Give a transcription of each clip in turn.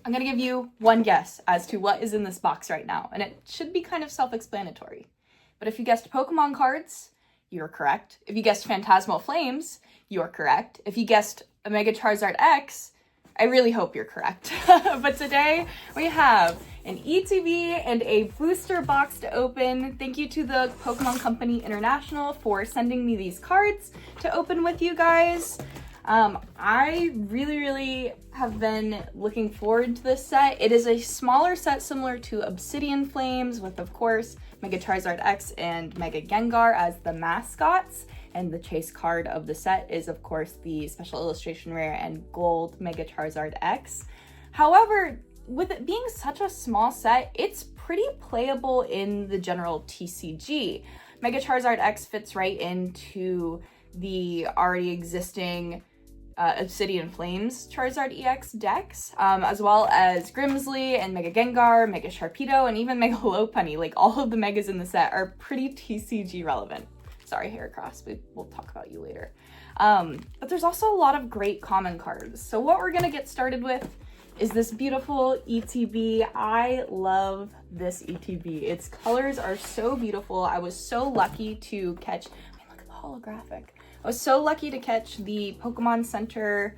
I'm gonna give you one guess as to what is in this box right now, and it should be kind of self-explanatory. But if you guessed Pokemon cards, you're correct. If you guessed Phantasmal Flames, you're correct. If you guessed Omega Charizard X, I really hope you're correct. But today we have an ETB and a booster box to open. Thank you to the Pokemon Company International for sending me these cards to open with you guys. I really have been looking forward to this set. It is a smaller set similar to Obsidian Flames with, of course, Mega Charizard X and Mega Gengar as the mascots. And the chase card of the set is, of course, the Special Illustration Rare and Gold Mega Charizard X. However, with it being such a small set, it's pretty playable in the general TCG. Mega Charizard X fits right into the already existing Obsidian Flames Charizard EX decks, as well as Grimsley and Mega Gengar, Mega Sharpedo, and even Mega Lopunny. Like, all of the Megas in the set are pretty TCG relevant. Sorry, Heracross, we'll talk about you later. But there's also a lot of great common cards. So what we're gonna get started with is this beautiful ETB. I love this ETB. Its colors are so beautiful. I was so lucky to catch, look at the holographic. I was so lucky to catch the Pokemon Center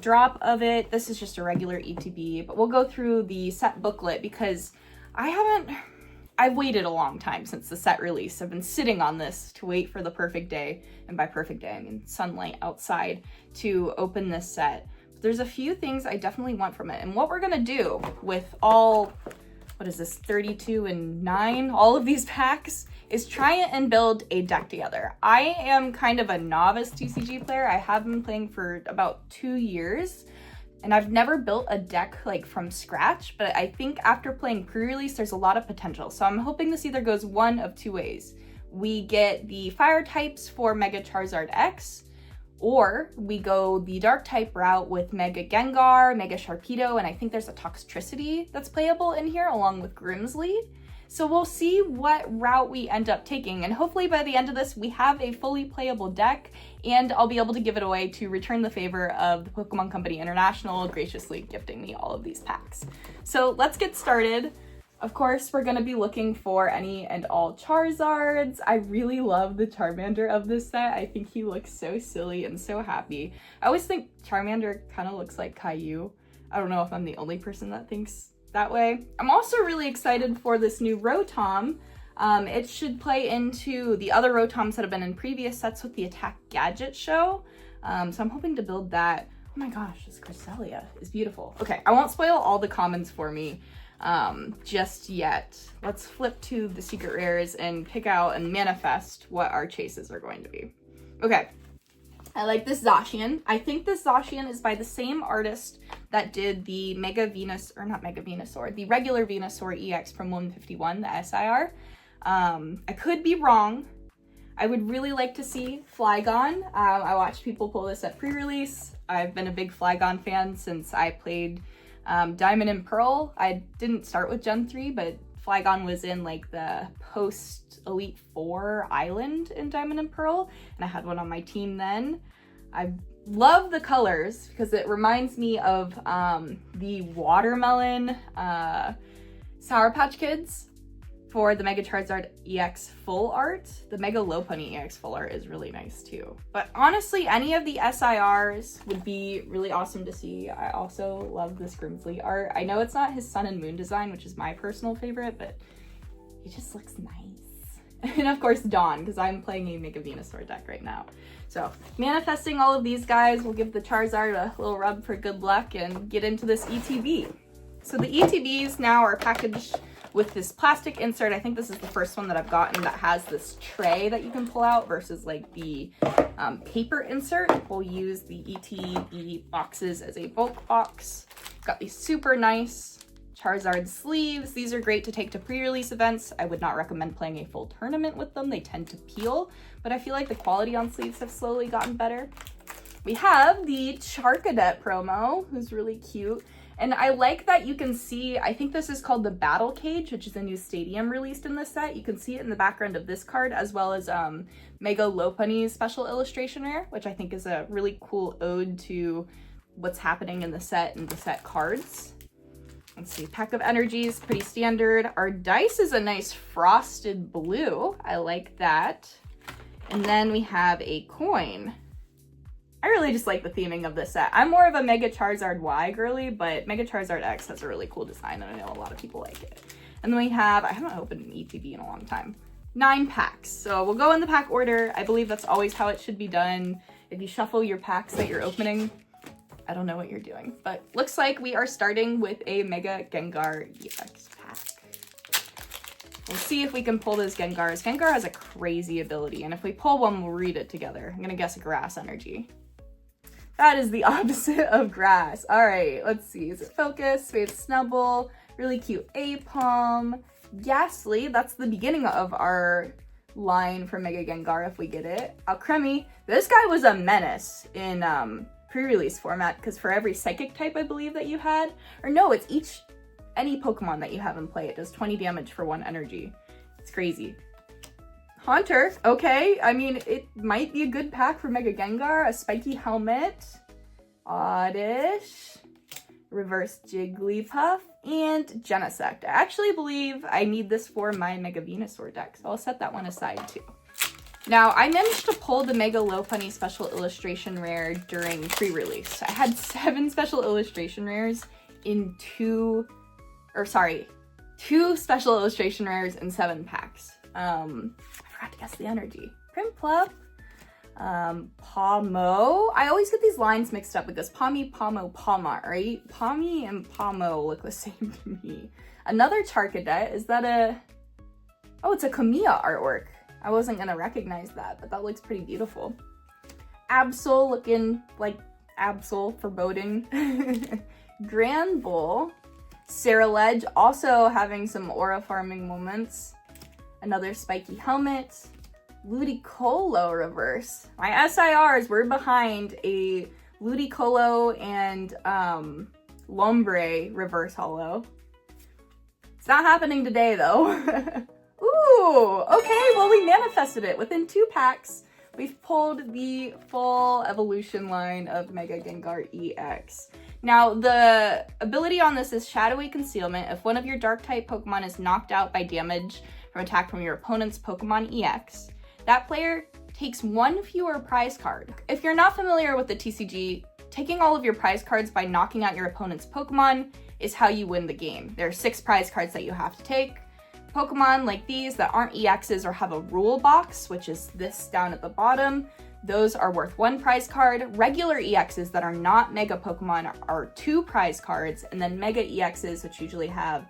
drop of it. This is just a regular ETB, but we'll go through the set booklet because I've waited a long time since the set release. I've been sitting on this to wait for the perfect day, and by perfect day, I mean sunlight outside, to open this set. But there's a few things I definitely want from it, and what we're gonna do with all, what is this, 32 and 9, all of these packs, is try and build a deck together. I am kind of a novice TCG player. I have been playing for about 2 years, and I've never built a deck like from scratch, but I think after playing pre-release, there's a lot of potential. So I'm hoping this either goes one of two ways. We get the fire types for Mega Charizard X, or we go the dark type route with Mega Gengar, Mega Sharpedo, and I think there's a Toxtricity that's playable in here along with Grimsley. So we'll see what route we end up taking, and hopefully by the end of this, we have a fully playable deck, and I'll be able to give it away to return the favor of the Pokemon Company International graciously gifting me all of these packs. So let's get started. Of course, we're gonna be looking for any and all Charizards. I really love the Charmander of this set. I think he looks so silly and so happy. I always think Charmander kind of looks like Caillou. I don't know if I'm the only person that thinks that way. I'm also really excited for this new Rotom. It should play into the other Rotoms that have been in previous sets with the Attack Gadget show. So I'm hoping to build that. Oh my gosh, this Cresselia is beautiful. Okay, I won't spoil all the commons for me just yet. Let's flip to the secret rares and pick out and manifest what our chases are going to be. Okay. I like this Zacian. I think this Zacian is by the same artist that did the Mega Venus, or not Mega Venusaur, the regular Venusaur EX from 151, the SIR. I could be wrong. I would really like to see Flygon. I watched people pull this at pre-release. I've been a big Flygon fan since I played Diamond and Pearl. I didn't start with Gen 3, but Flygon was in like the post Elite Four island in Diamond and Pearl, and I had one on my team then. I love the colors because it reminds me of the watermelon Sour Patch Kids for the Mega Charizard EX full art. The Mega Lopunny EX full art is really nice too. But honestly, any of the SIRs would be really awesome to see. I also love this Grimsley art. I know it's not his Sun and Moon design, which is my personal favorite, but he just looks nice. And of course Dawn, because I'm playing a Mega Venusaur deck right now. So manifesting all of these guys, we'll give the Charizard a little rub for good luck and get into this ETB. So the ETBs now are packaged with this plastic insert. I think this is the first one that I've gotten that has this tray that you can pull out versus like the paper insert. We'll use the ETB boxes as a bulk box. Got these super nice Charizard sleeves. These are great to take to pre-release events. I would not recommend playing a full tournament with them. They tend to peel, but I feel like the quality on sleeves have slowly gotten better. We have the Charcadet promo, who's really cute. And I like that you can see, I think this is called the Battle Cage, which is a new stadium released in this set. You can see it in the background of this card, as well as Mega Lopunny's special illustration rare, which I think is a really cool ode to what's happening in the set and the set cards. Let's see, pack of energies, pretty standard. Our dice is a nice frosted blue. I like that. And then we have a coin. I really just like the theming of this set. I'm more of a Mega Charizard Y girly, but Mega Charizard X has a really cool design, and I know a lot of people like it. And then we have, I haven't opened an ETB in a long time, 9 packs. So we'll go in the pack order. I believe that's always how it should be done. If you shuffle your packs that you're opening, I don't know what you're doing, but looks like we are starting with a Mega Gengar EX pack. We'll see if we can pull those Gengars. Gengar has a crazy ability, and if we pull one, we'll read it together. I'm gonna guess Grass Energy. That is the opposite of Grass. All right, let's see. Is it Focus? We have Snubbull, really cute Apom, Ghastly. That's the beginning of our line for Mega Gengar if we get it. Alcremie. This guy was a menace in pre-release format, because for every psychic type I believe that you had, or no, it's any Pokemon that you have in play, it does 20 damage for 1 energy. It's crazy. Haunter, okay, I mean, it might be a good pack for Mega Gengar. A Spiky Helmet, Oddish, Reverse Jigglypuff, and Genesect. I actually believe I need this for my Mega Venusaur deck, so I'll set that one aside too. Now, I managed to pull the Mega Lopunny Special Illustration Rare during pre-release. I had 7 Special Illustration Rares in 2 Special Illustration Rares in 7 packs. I forgot to guess the energy. Piplup, Pawmo. I always get these lines mixed up because Pawmi, Pawmo, Pawmot, right? Pawmi and Pawmo look the same to me. Another Charcadet. Is that a... Oh, it's a Kamiya artwork. I wasn't gonna recognize that, but that looks pretty beautiful. Absol, looking like Absol, foreboding. Granbull. Ceruledge, also having some aura farming moments. Another Spiky Helmet. Ludicolo reverse. My SIRs were behind a Ludicolo and Lombre reverse holo. It's not happening today though. Ooh, okay, well we manifested it. Within 2 packs, we've pulled the full evolution line of Mega Gengar EX. Now, the ability on this is Shadowy Concealment. If one of your Dark-type Pokemon is knocked out by damage from attack from your opponent's Pokemon EX, that player takes 1 fewer prize card. If you're not familiar with the TCG, taking all of your prize cards by knocking out your opponent's Pokemon is how you win the game. There are 6 prize cards that you have to take. Pokemon like these that aren't EXs or have a rule box, which is this down at the bottom, those are worth 1 prize card. Regular EXs that are not Mega Pokemon are 2 prize cards, and then Mega EXs, which usually have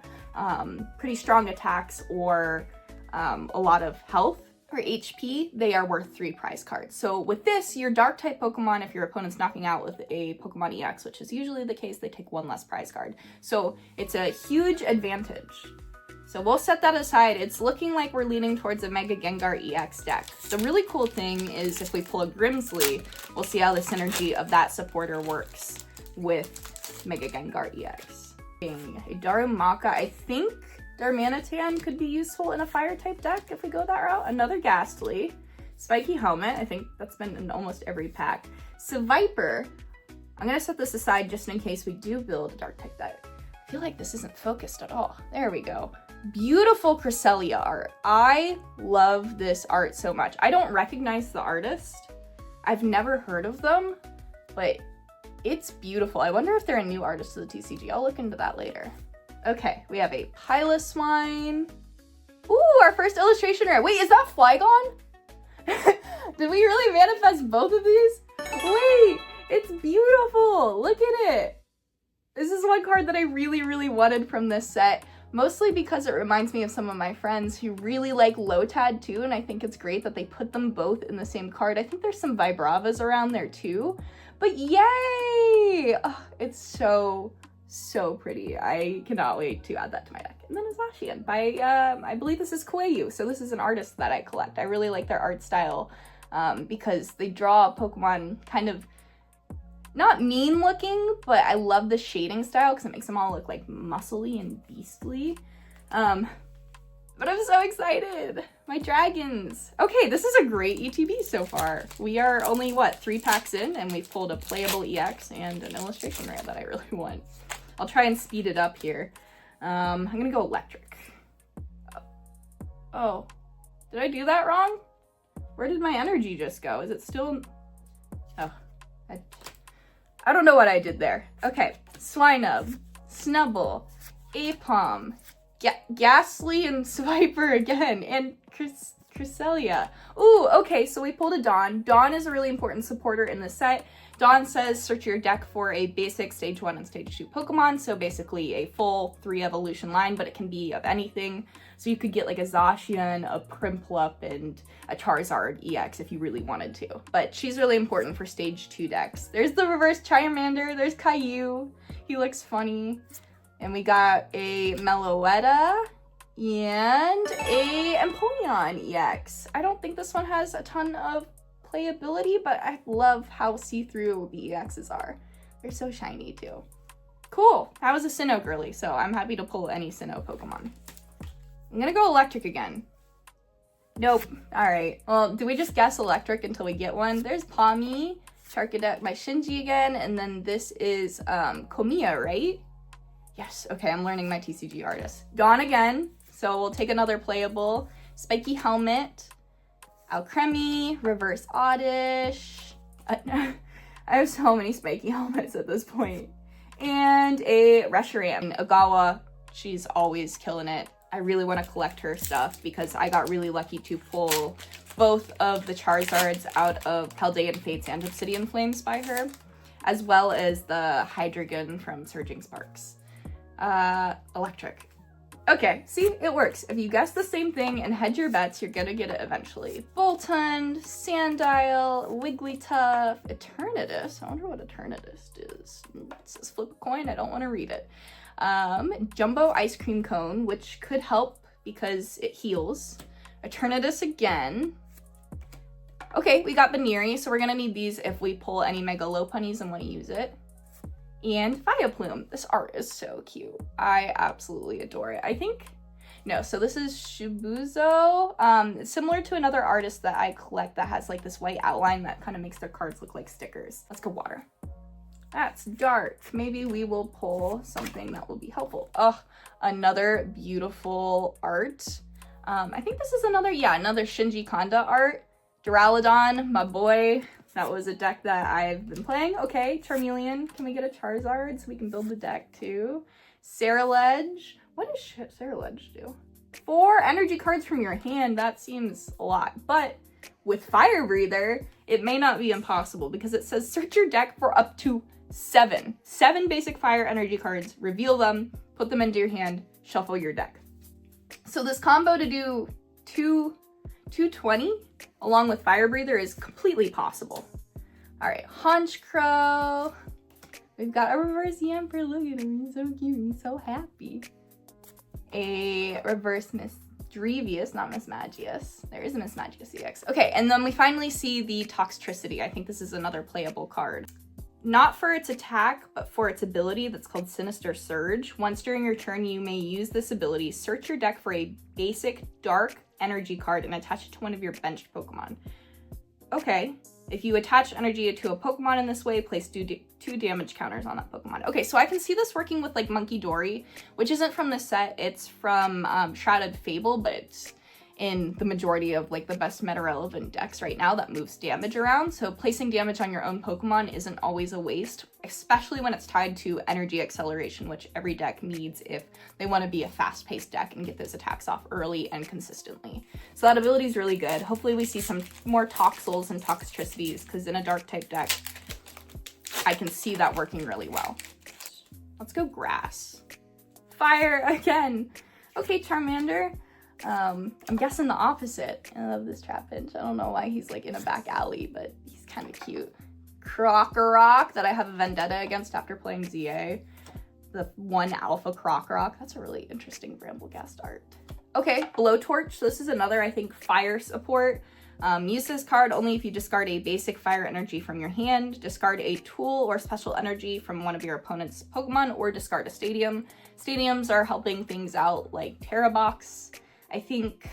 pretty strong attacks or a lot of health or HP, they are worth 3 prize cards. So with this, your Dark-type Pokemon, if your opponent's knocking out with a Pokemon EX, which is usually the case, they take 1 less prize card. So it's a huge advantage. So we'll set that aside. It's looking like we're leaning towards a Mega Gengar EX deck. The really cool thing is if we pull a Grimsley, we'll see how the synergy of that supporter works with Mega Gengar EX. A Darumaka, I think Darmanitan could be useful in a fire-type deck if we go that route. Another Ghastly. Spiky Helmet, I think that's been in almost every pack. Seviper, I'm gonna set this aside just in case we do build a Dark-type deck. I feel like this isn't focused at all. There we go. Beautiful Cresselia art. I love this art so much. I don't recognize the artist. I've never heard of them, but it's beautiful. I wonder if they're a new artist to the TCG. I'll look into that later. Okay, we have a Piloswine. Ooh, our first illustration rare. Wait, is that Flygon? Did we really manifest both of these? Wait, it's beautiful. Look at it. This is one card that I really, really wanted from this set. Mostly because it reminds me of some of my friends who really like Lotad too, and I think it's great that they put them both in the same card. I think there's some Vibravas around there too, but yay! Oh, it's so pretty. I cannot wait to add that to my deck. And then Zacian by, I believe this is Koeiyu, so this is an artist that I collect. I really like their art style because they draw Pokemon kind of not mean looking, but I love the shading style because it makes them all look like muscly and beastly. But I'm so excited. My dragons. Okay, this is a great ETB so far. We are only, what, 3 packs in, and we've pulled a playable EX and an illustration rare that I really want. I'll try and speed it up here. I'm gonna go electric. Oh, did I do that wrong? Where did my energy just go? Is it still? Oh, I don't know what I did there. Okay, Swinub, Snubble, Apom, Ghastly and Swiper again, and Cresselia. Ooh, okay, so we pulled a Dawn. Dawn is a really important supporter in the set. Dawn says search your deck for a basic stage 1 and stage 2 Pokemon, so basically a full 3 evolution line, but it can be of anything. So you could get like a Zacian, a Piplup, and a Charizard EX if you really wanted to. But she's really important for stage 2 decks. There's the reverse Charmander, there's Caillou. He looks funny. And we got a Meloetta and a Empoleon EX. I don't think this one has a ton of playability, but I love how see-through the EXs are. They're so shiny too. Cool, that was a Sinnoh girly, so I'm happy to pull any Sinnoh Pokemon. I'm gonna go electric again. Nope, all right. Well, do we just guess electric until we get one? There's Pawmi, Charcadet by Shinji again, and then this is Komiya, right? Yes, okay, I'm learning my TCG artist. Gone again, so we'll take another playable. Spiky Helmet, Alcremie, Reverse Oddish. I have so many Spiky Helmets at this point. And a Reshiram. Ogawa, she's always killing it. I really want to collect her stuff because I got really lucky to pull both of the Charizards out of Paldean Fates and Obsidian Flames by her, as well as the Hydreigon from Surging Sparks. Electric. Okay, see, it works. If you guess the same thing and hedge your bets, you're gonna get it eventually. Boltund, Sandile, Wigglytuff, Eternatus. I wonder what Eternatus is. It says flip a coin, I don't want to read it. Jumbo Ice Cream Cone, which could help because it heals. Eternatus again. Okay, we got Baneri, so we're gonna need these if we pull any Mega Lopunnies and want to use it. And Vileplume. This art is so cute. I absolutely adore it. I think, no, so this is Shibuzo. Similar to another artist that I collect that has like this white outline that kind of makes their cards look like stickers. Let's go water. That's dark. Maybe we will pull something that will be helpful. Oh, another beautiful art. I think this is another Shinji Kanda art. Duraludon, my boy. That was a deck that I've been playing. Okay, Charmeleon. Can we get a Charizard so we can build the deck too? Saraledge. What does Saraledge do? 4 energy cards from your hand. That seems a lot. But with Fire Breather, it may not be impossible because it says search your deck for up to 7 basic fire energy cards, reveal them, put them into your hand, shuffle your deck. So this combo to do 220 along with Fire Breather is completely possible. All right, Honchkrow. We've got a reverse Yamper. Look at him, he's so cute, he's so happy. A reverse Misdrevious, not Mismagius. There is a Mismagius EX. Okay, and then we finally see the Toxtricity. I think this is another playable card. Not for its attack, but for its ability that's called Sinister Surge. Once during your turn, you may use this ability. Search your deck for a basic dark energy card and attach it to one of your benched Pokemon. Okay, if you attach energy to a Pokemon in this way, place 2 damage counters on that Pokemon. Okay, so I can see this working with like Monkey Dory, which isn't from the set. It's from Shrouded Fable, but it's in the majority of like the best meta relevant decks right now that moves damage around. So placing damage on your own Pokemon isn't always a waste, especially when it's tied to energy acceleration, which every deck needs if they want to be a fast-paced deck and get those attacks off early and consistently. So that ability is really good. Hopefully we see some more Toxels and Toxtricities, because in a dark type deck, I can see that working really well. Let's go Grass. Fire again. Okay, Charmander. I'm guessing the opposite. I love this Trapinch. I don't know why he's like in a back alley, but he's kind of cute. Krokorok, that I have a vendetta against after playing ZA. The 1 alpha Krokorok. That's a really interesting Brambleghast art. Okay, Blowtorch. So this is another, I think, fire support. Use this card only if you discard a basic fire energy from your hand, discard a tool or special energy from one of your opponent's Pokemon, or discard a stadium. Stadiums are helping things out like Terrabox. I think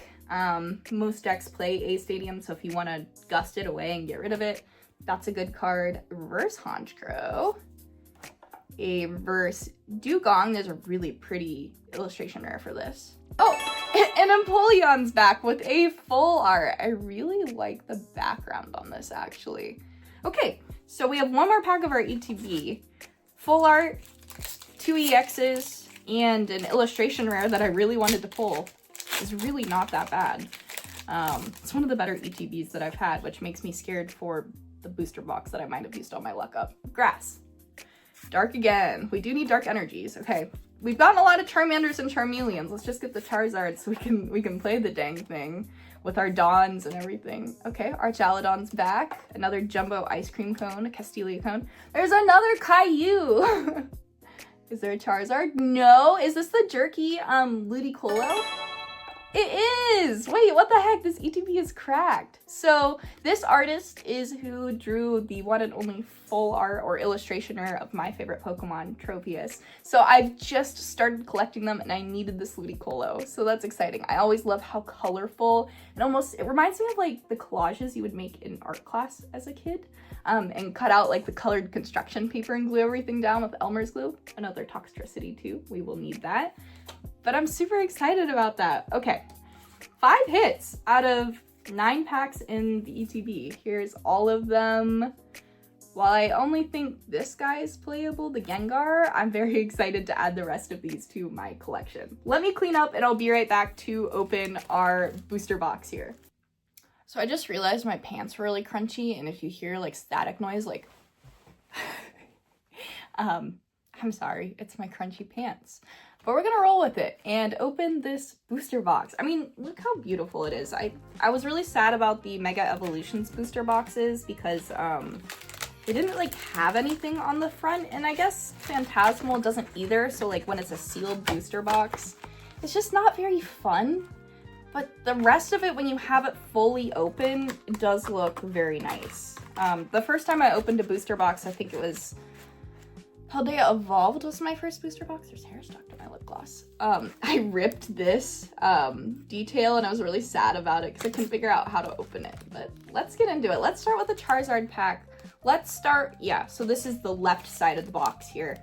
most decks play a stadium, so if you want to gust it away and get rid of it, that's a good card. Reverse Honchkrow. a reverse dugong. There's a really pretty illustration rare for this. Oh, and Empoleon's back with a full art. I really like the background on this, actually. Okay, so we have one more pack of our ETB. Full art, 2 EXs, and an illustration rare that I really wanted to pull. Is really not that bad. It's one of the better ETBs that I've had, which makes me scared for the booster box that I might have used all my luck up. Grass. Dark again. We do need dark energies. Okay. We've gotten a lot of Charmanders and Charmeleons. Let's just get the Charizards so we can play the dang thing with our Dawns and everything. Okay, Archaludon's back. Another jumbo ice cream cone, a Castelia cone. There's another Caillou. Is there a Charizard? No. Is this the jerky Ludicolo? It is! Wait, what the heck? This ETB is cracked. So this artist is who drew the one and only full art or illustration rare of my favorite Pokemon, Tropius. So I've just started collecting them and I needed this Ludicolo. So that's exciting. I always love how colorful and it reminds me of like the collages you would make in art class as a kid. And cut out like the colored construction paper and glue everything down with Elmer's glue. Another Toxtricity too. We will need that. But I'm super excited about that. Okay, 5 hits out of 9 packs in the ETB. Here's all of them. While I only think this guy is playable, the Gengar, I'm very excited to add the rest of these to my collection. Let me clean up and I'll be right back to open our booster box here. So I just realized my pants were really crunchy, and if you hear like static noise, like, I'm sorry, it's my crunchy pants. But we're gonna roll with it and open this booster box. I mean, look how beautiful it is. I was really sad about the Mega Evolutions booster boxes because they didn't like have anything on the front, and I guess Phantasmal doesn't either, so like when it's a sealed booster box, it's just not very fun. But the rest of it, when you have it fully open, it does look very nice. The first time I opened a booster box, I think it was Paldea Evolved was my first booster box. There's hair stuck to my lip gloss. I ripped this detail and I was really sad about it because I couldn't figure out how to open it. But let's get into it. Let's start with the Charizard pack. So this is the left side of the box here.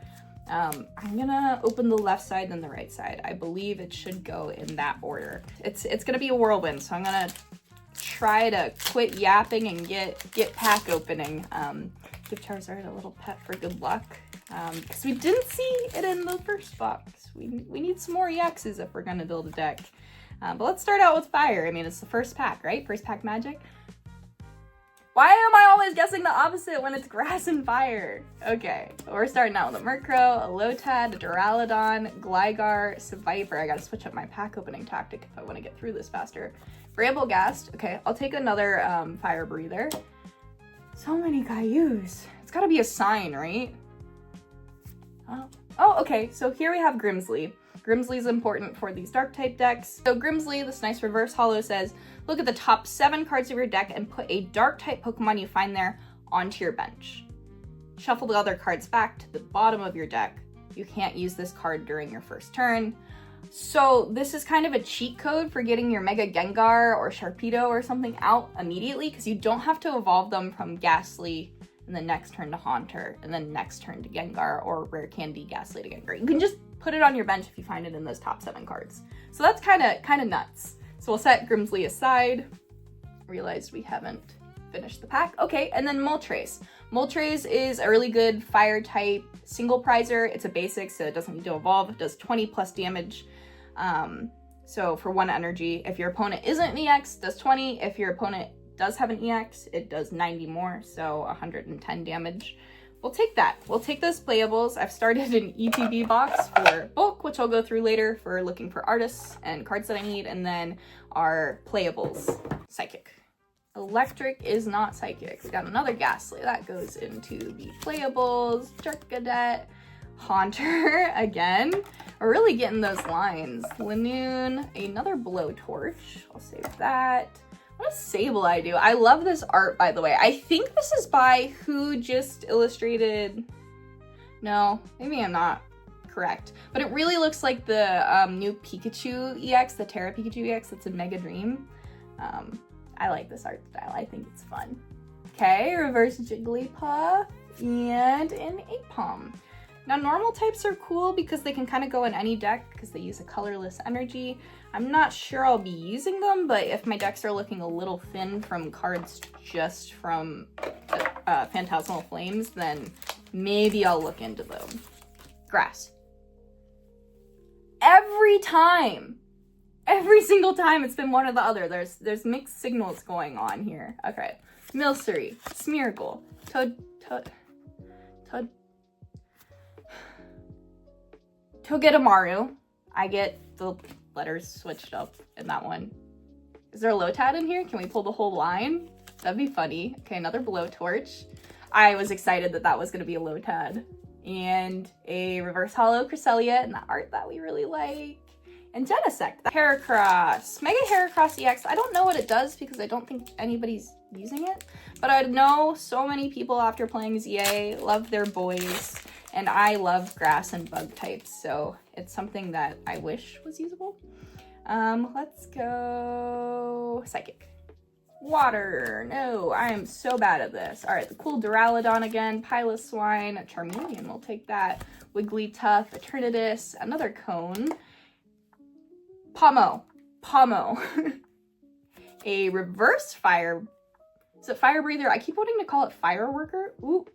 I'm gonna open the left side then the right side. I believe it should go in that order. It's gonna be a whirlwind, so I'm gonna try to quit yapping and get pack opening. Give Charizard a little pet for good luck. Because we didn't see it in the first box. We need some more EXs if we're gonna build a deck. But let's start out with fire. I mean, it's the first pack, right? First pack magic. Why am I always guessing the opposite when it's grass and fire? Okay, we're starting out with a Murkrow, a Lotad, a Duraludon, Gligar, Seviper. I gotta switch up my pack opening tactic if I want to get through this faster. Bramblegast. Okay, I'll take another fire breather. So many Cailloux. It's gotta be a sign, right? Oh, okay, so here we have Grimsley. Grimsley is important for these dark type decks. So Grimsley, this nice reverse holo, says, look at the top 7 cards of your deck and put a dark type Pokemon you find there onto your bench. Shuffle the other cards back to the bottom of your deck. You can't use this card during your first turn. So this is kind of a cheat code for getting your Mega Gengar or Sharpedo or something out immediately, because you don't have to evolve them from Ghastly and then next turn to Haunter, and then next turn to Gengar, or Rare Candy, Ghastly to Gengar. You can just put it on your bench if you find it in those top 7 cards. So that's kind of nuts. So we'll set Grimsley aside. Realized we haven't finished the pack. Okay, and then Moltres. Moltres is a really good fire type single prizer. It's a basic, so it doesn't need to evolve. It does 20 plus damage. So for 1 energy, if your opponent isn't an EX, it does 20. If your opponent does have an EX, it does 90 more, so 110 damage. We'll take that. We'll take those playables. I've started an ETB box for bulk, which I'll go through later for looking for artists and cards that I need, and then our playables. Psychic. Electric is not psychic. We got another Ghastly. That goes into the playables. Jerkadet. Haunter again. We're really getting those lines. Lanoon. Another Blowtorch. I'll save that. What does Sableye do? I love this art, by the way. I think this is by who just illustrated... No, maybe I'm not correct. But it really looks like the new Pikachu EX, the Terra Pikachu EX that's in Mega Dream. I like this art style. I think it's fun. Okay, reverse Jigglypuff and an Apom. Now normal types are cool because they can kind of go in any deck because they use a colorless energy. I'm not sure I'll be using them, but if my decks are looking a little thin from cards just from Phantasmal Flames, then maybe I'll look into them. Grass. Every single time it's been one or the other. There's mixed signals going on here. Okay. Milcery, Smeargle, Togedemaru. I get the letters switched up in that one. Is there a Lotad in here? Can we pull the whole line? That'd be funny. Okay, another Blowtorch. I was excited that that was going to be a Lotad. And a Reverse Hollow Cresselia in the art that we really like. And Genesect. Heracross. Mega Heracross EX. I don't know what it does because I don't think anybody's using it. But I know so many people after playing ZA love their boys. And I love grass and bug types, so it's something that I wish was usable. Let's go Psychic. Water. No, I am so bad at this. All right, the cool Duraludon again. Piloswine. Charmeleon, we'll take that. Wigglytuff. Eternatus. Another Cone. Pomo. A reverse fire. Is it Fire Breather? I keep wanting to call it Fireworker. Ooh.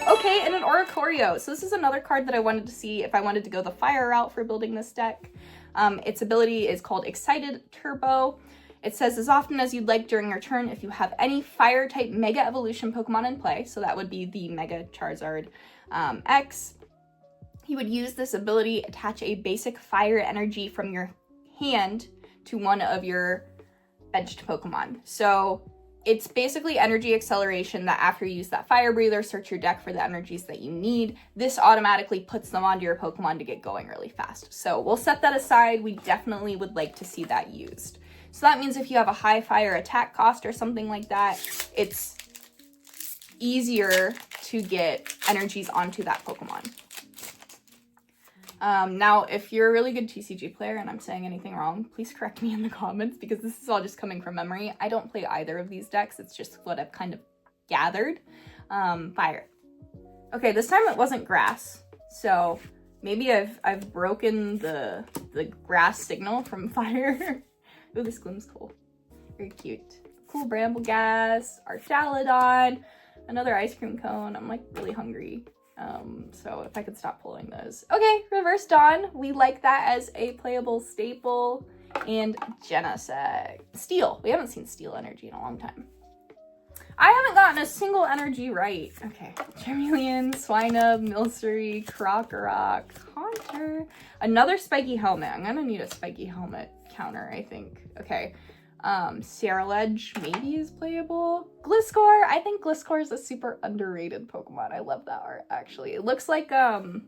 Okay, and an Oricorio. So this is another card that I wanted to see if I wanted to go the fire route for building this deck. Its ability is called Excited Turbo. It says, as often as you'd like during your turn, if you have any fire-type Mega Evolution Pokemon in play, so that would be the Mega Charizard X, you would use this ability, attach a basic fire energy from your hand to one of your edged Pokemon. So it's basically energy acceleration that after you use that Fire Breather, search your deck for the energies that you need. This automatically puts them onto your Pokemon to get going really fast. So we'll set that aside. We definitely would like to see that used. So that means if you have a high fire attack cost or something like that, it's easier to get energies onto that Pokemon. Now, if you're a really good TCG player and I'm saying anything wrong, please correct me in the comments because this is all just coming from memory. I don't play either of these decks. It's just what I've kind of gathered. Fire. Okay, this time it wasn't grass. So maybe I've broken the grass signal from fire. Ooh, this gloom's cool. Very cute. Cool Bramblegas, Archaludon, another ice cream cone. I'm like really hungry. So if I could stop pulling those. Okay, Reverse Dawn. We like that as a playable staple. And Genesect. Steel. We haven't seen Steel energy in a long time. I haven't gotten a single energy right. Okay. Charmeleon, Swinub, Milcery, Krokorok, Haunter. Another Spiky Helmet. I'm gonna need a Spiky Helmet counter, I think. Okay. Sierra maybe is playable. Gliscor. I think Gliscor is a super underrated Pokemon. I love that art, actually. It looks like, can't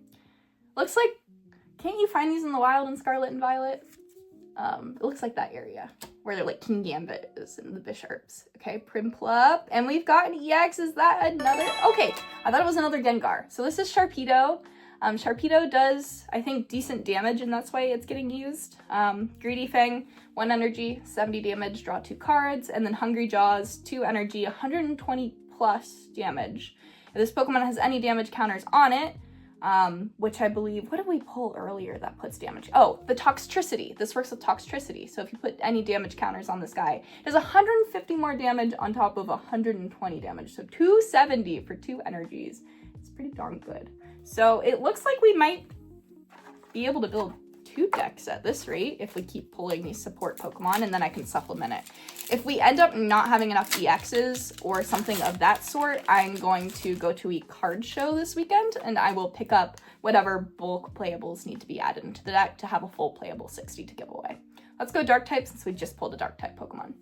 you find these in the wild in Scarlet and Violet? It looks like that area where they're like King Gambit is and the Bisharps. Okay, Piplup. And we've got an EX. Is that another? Okay, I thought it was another Gengar. So this is Sharpedo. Sharpedo does, I think, decent damage, and that's why it's getting used. Greedy Fang, 1 energy, 70 damage, draw 2 cards, and then Hungry Jaws, 2 energy, 120 plus damage. If this Pokemon has any damage counters on it, which I believe, what did we pull earlier that puts damage? Oh, the Toxtricity. This works with Toxtricity. So if you put any damage counters on this guy, it has 150 more damage on top of 120 damage. So 270 for 2 energies. It's pretty darn good. So it looks like we might be able to build 2 decks at this rate if we keep pulling these support Pokemon, and then I can supplement it. If we end up not having enough EXs or something of that sort, I'm going to go to a card show this weekend, and I will pick up whatever bulk playables need to be added into the deck to have a full playable 60 to give away. Let's go Dark type since we just pulled a Dark type Pokemon.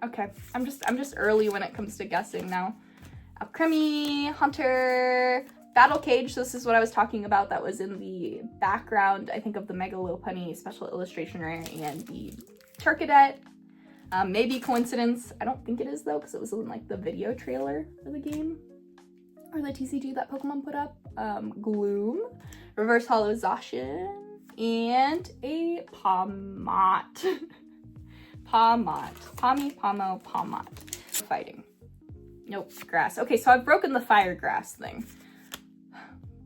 Okay, I'm just early when it comes to guessing now. Alcremie, Hunter, Battle Cage. So this is what I was talking about that was in the background, I think, of the Mega Lopunny Special Illustration Rare and the Turcadet. Maybe coincidence. I don't think it is, though, because it was in, like, the video trailer for the game. Or the TCG that Pokemon put up. Gloom, Reverse Hollow Zacian, and a Pawmot. Pawmot. Pawmi, Pawmo, Pawmot. Fighting. Nope, grass. Okay, so I've broken the fire grass thing.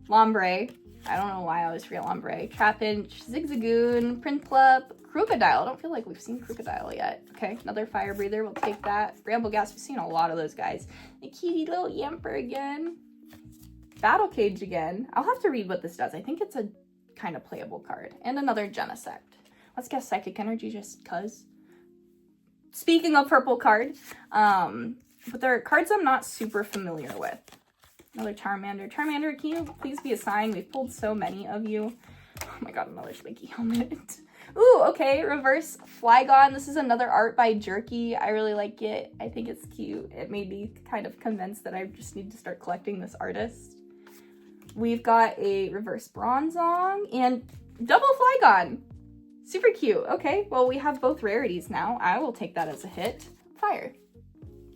Lombre. I don't know why I always forget Lombre. Trapinch, Zigzagoon, Prinplup, Crocodile. I don't feel like we've seen Crocodile yet. Okay, another fire breather. We'll take that. Brambleghast. We've seen a lot of those guys. The cutie little Yamper again. Battle Cage again. I'll have to read what this does. I think it's a kind of playable card. And another Genesect. Let's guess Psychic Energy just cuz. Speaking of purple cards, but there are cards I'm not super familiar with. Another Charmander. Charmander, can you please be a sign? We've pulled so many of you. Oh my god, another Spiky Helmet. Ooh, okay, reverse Flygon. This is another art by Jerky. I really like it. I think it's cute. It made me kind of convinced that I just need to start collecting this artist. We've got a reverse Bronzong and double Flygon. Super cute. Okay, well, we have both rarities now. I will take that as a hit. Fire.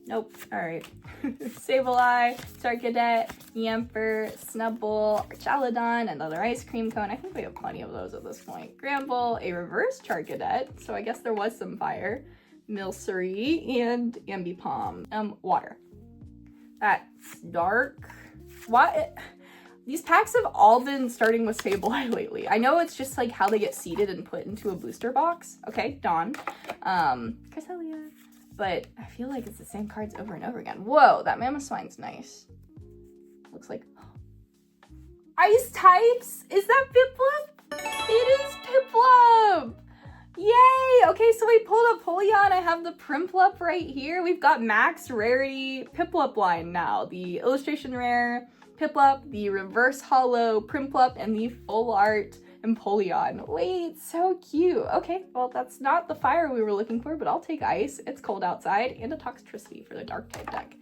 Nope. All right. Sableye, Charcadet, Yamper, Snubbull, Archaludon, another Ice Cream Cone. I think we have plenty of those at this point. Gramble, a reverse Charcadet, so I guess there was some fire. Milcery, and Ambipom. Water. That's dark. What? These packs have all been starting with Sableye lately. I know it's just like how they get seeded and put into a booster box. Okay, Dawn. Cresselia. But I feel like it's the same cards over and over again. Whoa, that Mamoswine's nice. Looks like... Ice types? Is that Piplup? It is Piplup! Yay! Okay, so we pulled a Polion. I have the Prinplup right here. We've got max rarity Piplup line now. The illustration rare Piplup, the reverse holo Prinplup, and the full art Empoleon. Wait, so cute. Okay, well, that's not the fire we were looking for, but I'll take ice. It's cold outside, and a Toxtricity for the dark type deck.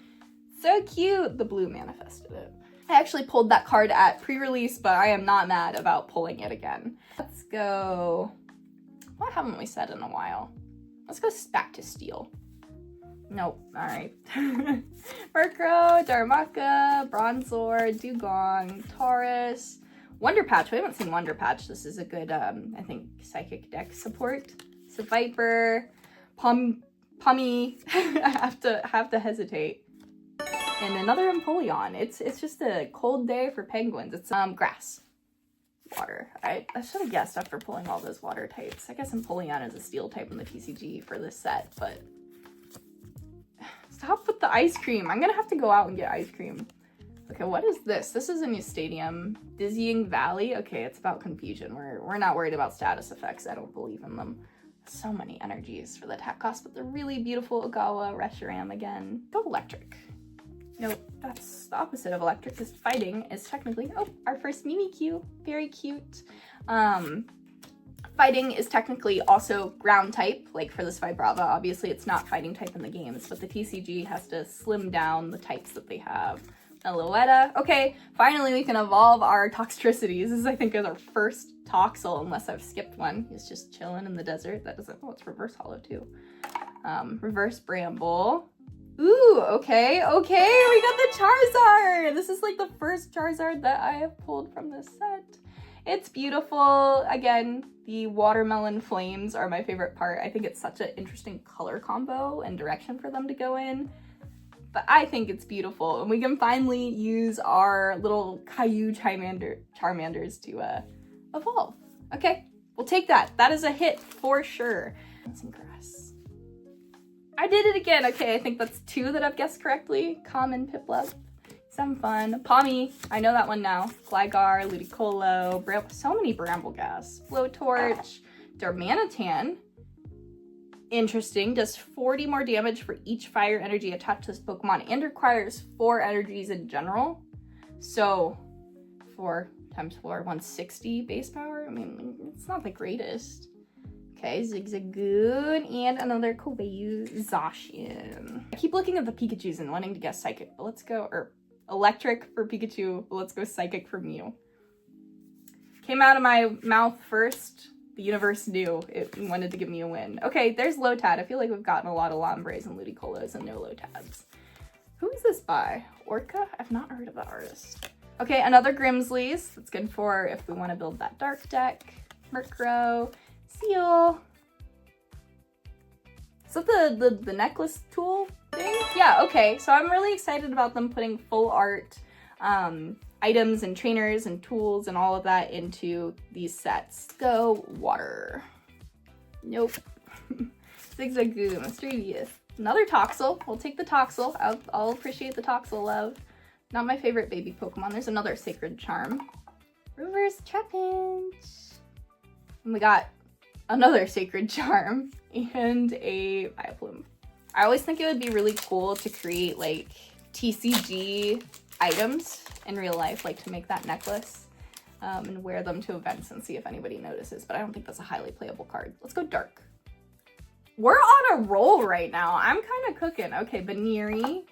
So cute. The blue manifested it. I actually pulled that card at pre-release, but I am not mad about pulling it again. Let's go. What haven't we said in a while? Let's go back to Steel. Nope. All right. Murkrow, Darumaka, Bronzor, Dugong, Taurus, Wonder Patch. We haven't seen Wonder Patch. This is a good, I think, Psychic deck support. So Viper, Pommy. I have to hesitate. And another Empoleon. It's just a cold day for penguins. It's grass. Water. I should have guessed after pulling all those water types. I guess Empoleon is a steel type in the TCG for this set, but stop with the ice cream. I'm gonna have to go out and get ice cream. Okay, what is this? This is a new stadium. Dizzying Valley. Okay, it's about confusion. We're not worried about status effects. I don't believe in them. So many energies for the attack cost, but the really beautiful Ogawa Reshiram again. Go electric. Nope, that's the opposite of electric, because fighting is technically, oh, our first Mimikyu. Very cute. Fighting is technically also ground type, like for this Vibrava. Obviously, it's not fighting type in the games, but the TCG has to slim down the types that they have. Alouetta. Okay, finally we can evolve our Toxtricities. This, I think, is our first Toxel, unless I've skipped one. He's just chilling in the desert. That doesn't, oh, it's reverse holo too. Reverse Bramble. Ooh, okay, we got the Charizard! This is like the first Charizard that I have pulled from this set. It's beautiful. Again, the Watermelon Flames are my favorite part. I think it's such an interesting color combo and direction for them to go in. But I think it's beautiful, and we can finally use our little Caillou Charmanders to evolve. Okay, we'll take that. That is a hit for sure. Some grass. I did it again. Okay, I think that's 2 that I've guessed correctly. Common Piplup. Some fun. Pommy, I know that one now. Gligar, Ludicolo, so many Brambleghast. Blowtorch, Darmanitan. Interesting, does 40 more damage for each fire energy attached to this Pokemon and requires 4 energies in general. So 4 times 4, 160 base power. I mean, it's not the greatest. Okay, Zigzagoon and another Kobayu Zacian. I keep looking at the Pikachus and wanting to guess Psychic, but let's go, or Electric for Pikachu, but let's go Psychic for Mew. Came out of my mouth first. The universe knew it wanted to give me a win. Okay, there's Lotad. I feel like we've gotten a lot of Lombres and Ludicolos and no Lotads. Who is this by? Orca? I've not heard of that artist. Okay, another Grimsley's. That's good for if we want to build that dark deck. Murkrow. Seal. Is that the necklace tool thing? Yeah, okay. So I'm really excited about them putting full art items and trainers and tools and all of that into these sets. Go water. Nope. Zigzagoon, Mischievous. Another Toxel. We'll take the Toxel. I'll appreciate the Toxel love. Not my favorite baby Pokemon. There's another Sacred Charm. Reverse Trapinch. And we got another Sacred Charm and a Piplup. I always think it would be really cool to create like TCG items in real life, like to make that necklace and wear them to events and see if anybody notices, but I don't think that's a highly playable card. Let's go dark. We're on a roll right now. I'm kind of cooking. Okay, Baniri.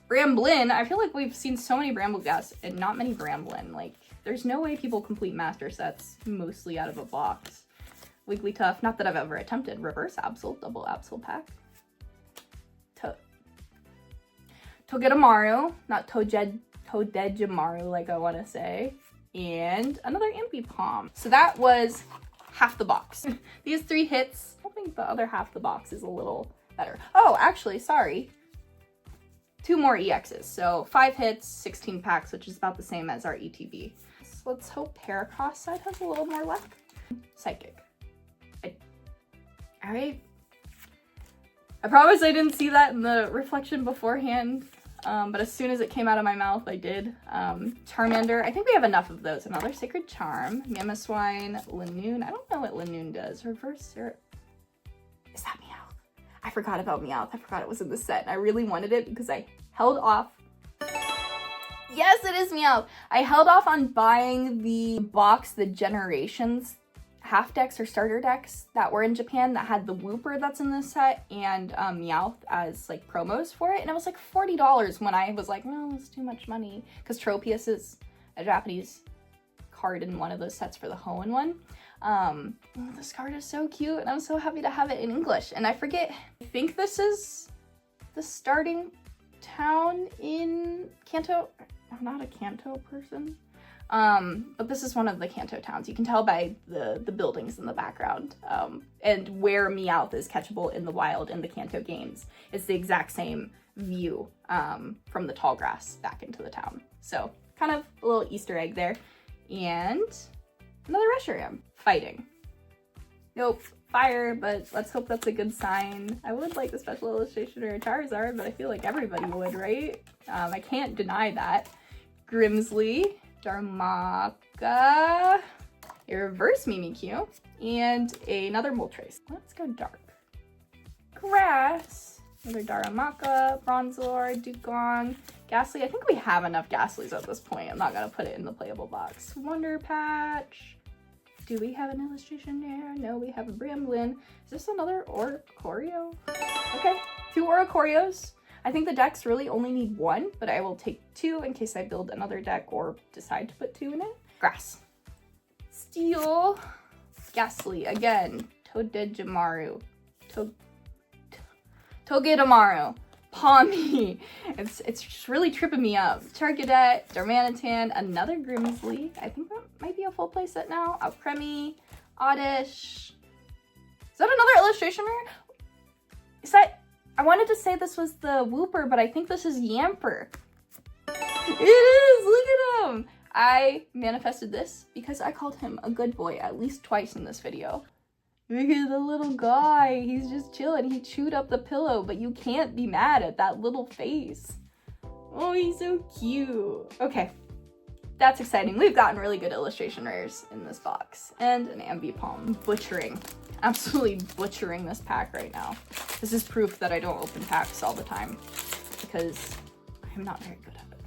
Bramblin. I feel like we've seen so many Brambleghast and not many Bramblin. Like, there's no way people complete master sets mostly out of a box. Wigglytuff. Not that I've ever attempted. Reverse Absol. Double Absol pack. Togedemaru. Not Togedemaru like I want to say. And another Ambipom. So that was half the box. These 3 hits. I think the other half the box is a little better. Oh, actually, sorry. 2 more EXs. So 5 hits, 16 packs, which is about the same as our ETB. So let's hope Paracross side has a little more luck. Psychic. Alright. I promise I didn't see that in the reflection beforehand, but as soon as it came out of my mouth, I did. Charmander. I think we have enough of those. Another Sacred Charm. Mamoswine. Lanoon. I don't know what Lanoon does. Reverse Syrup. Is that Meowth? I forgot about Meowth. I forgot it was in the set. I really wanted it because I held off. Yes, it is Meowth. I held off on buying the box, the Generations half decks or starter decks that were in Japan that had the Wooper that's in this set and Meowth as like promos for it. And it was like $40 when I was like, no, it's too much money. Because Tropius is a Japanese card in one of those sets for the Hoenn one. This card is so cute and I'm so happy to have it in English. And I forget, I think this is the starting town in Kanto. I'm not a Kanto person. But this is one of the Kanto towns. You can tell by the buildings in the background, and where Meowth is catchable in the wild in the Kanto games. It's the exact same view from the tall grass back into the town. So kind of a little Easter egg there. And another Reshiram. Fighting. Nope. Fire, but let's hope that's a good sign. I would like the special illustration or a Charizard, but I feel like everybody would, right? I can't deny that. Grimsley. Darmaka, a reverse Mimikyu, and another Moltres. Let's go dark. Grass, another Darumaka, Bronzor, Dugong, Ghastly. I think we have enough Ghastlies at this point. I'm not gonna put it in the playable box. Wonder Patch. Do we have an illustration there? No, we have a Bramblin. Is this another Oricorio? Okay, 2 Oricorios. I think the decks really only need 1, but I will take 2 in case I build another deck or decide to put 2 in it. Grass. Steel. Ghastly. Again. Togedemaru. Togedemaru. Palmy. It's just really tripping me up. Charcadet. Darmanitan. Another Grimsley. I think that might be a full play set now. Alcremie. Oddish. Is that another illustration rare? Is that... I wanted to say this was the Wooper, but I think this is Yamper. It is! Look at him! I manifested this because I called him a good boy at least twice in this video. Look at the little guy. He's just chilling. He chewed up the pillow, but you can't be mad at that little face. Oh, he's so cute. Okay. That's exciting. We've gotten really good illustration rares in this box. And an Ambipom. Butchering. Absolutely butchering this pack right now. This is proof that I don't open packs all the time because I'm not very good at it.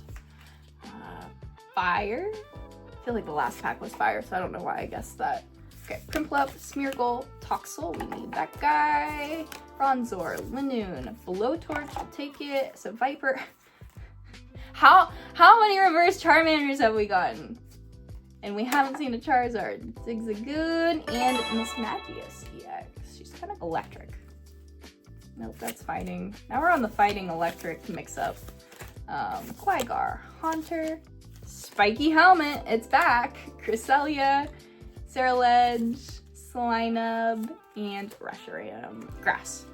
Fire. I feel like the last pack was fire, so I don't know why I guessed that. Okay, Piplup, Smeargle, Toxel, we need that guy. Bronzor, Lanoon, Blowtorch, we'll take it. So Viper. How many reverse Charmanders have we gotten? And we haven't seen a Charizard. Zigzagoon and Miss Magius EX. She's kind of electric. Nope, that's fighting. Now we're on the fighting electric mix-up. Gligar, Haunter, Spiky Helmet, it's back. Cresselia, Ceruledge, Swinub, and Reshiram. Grass.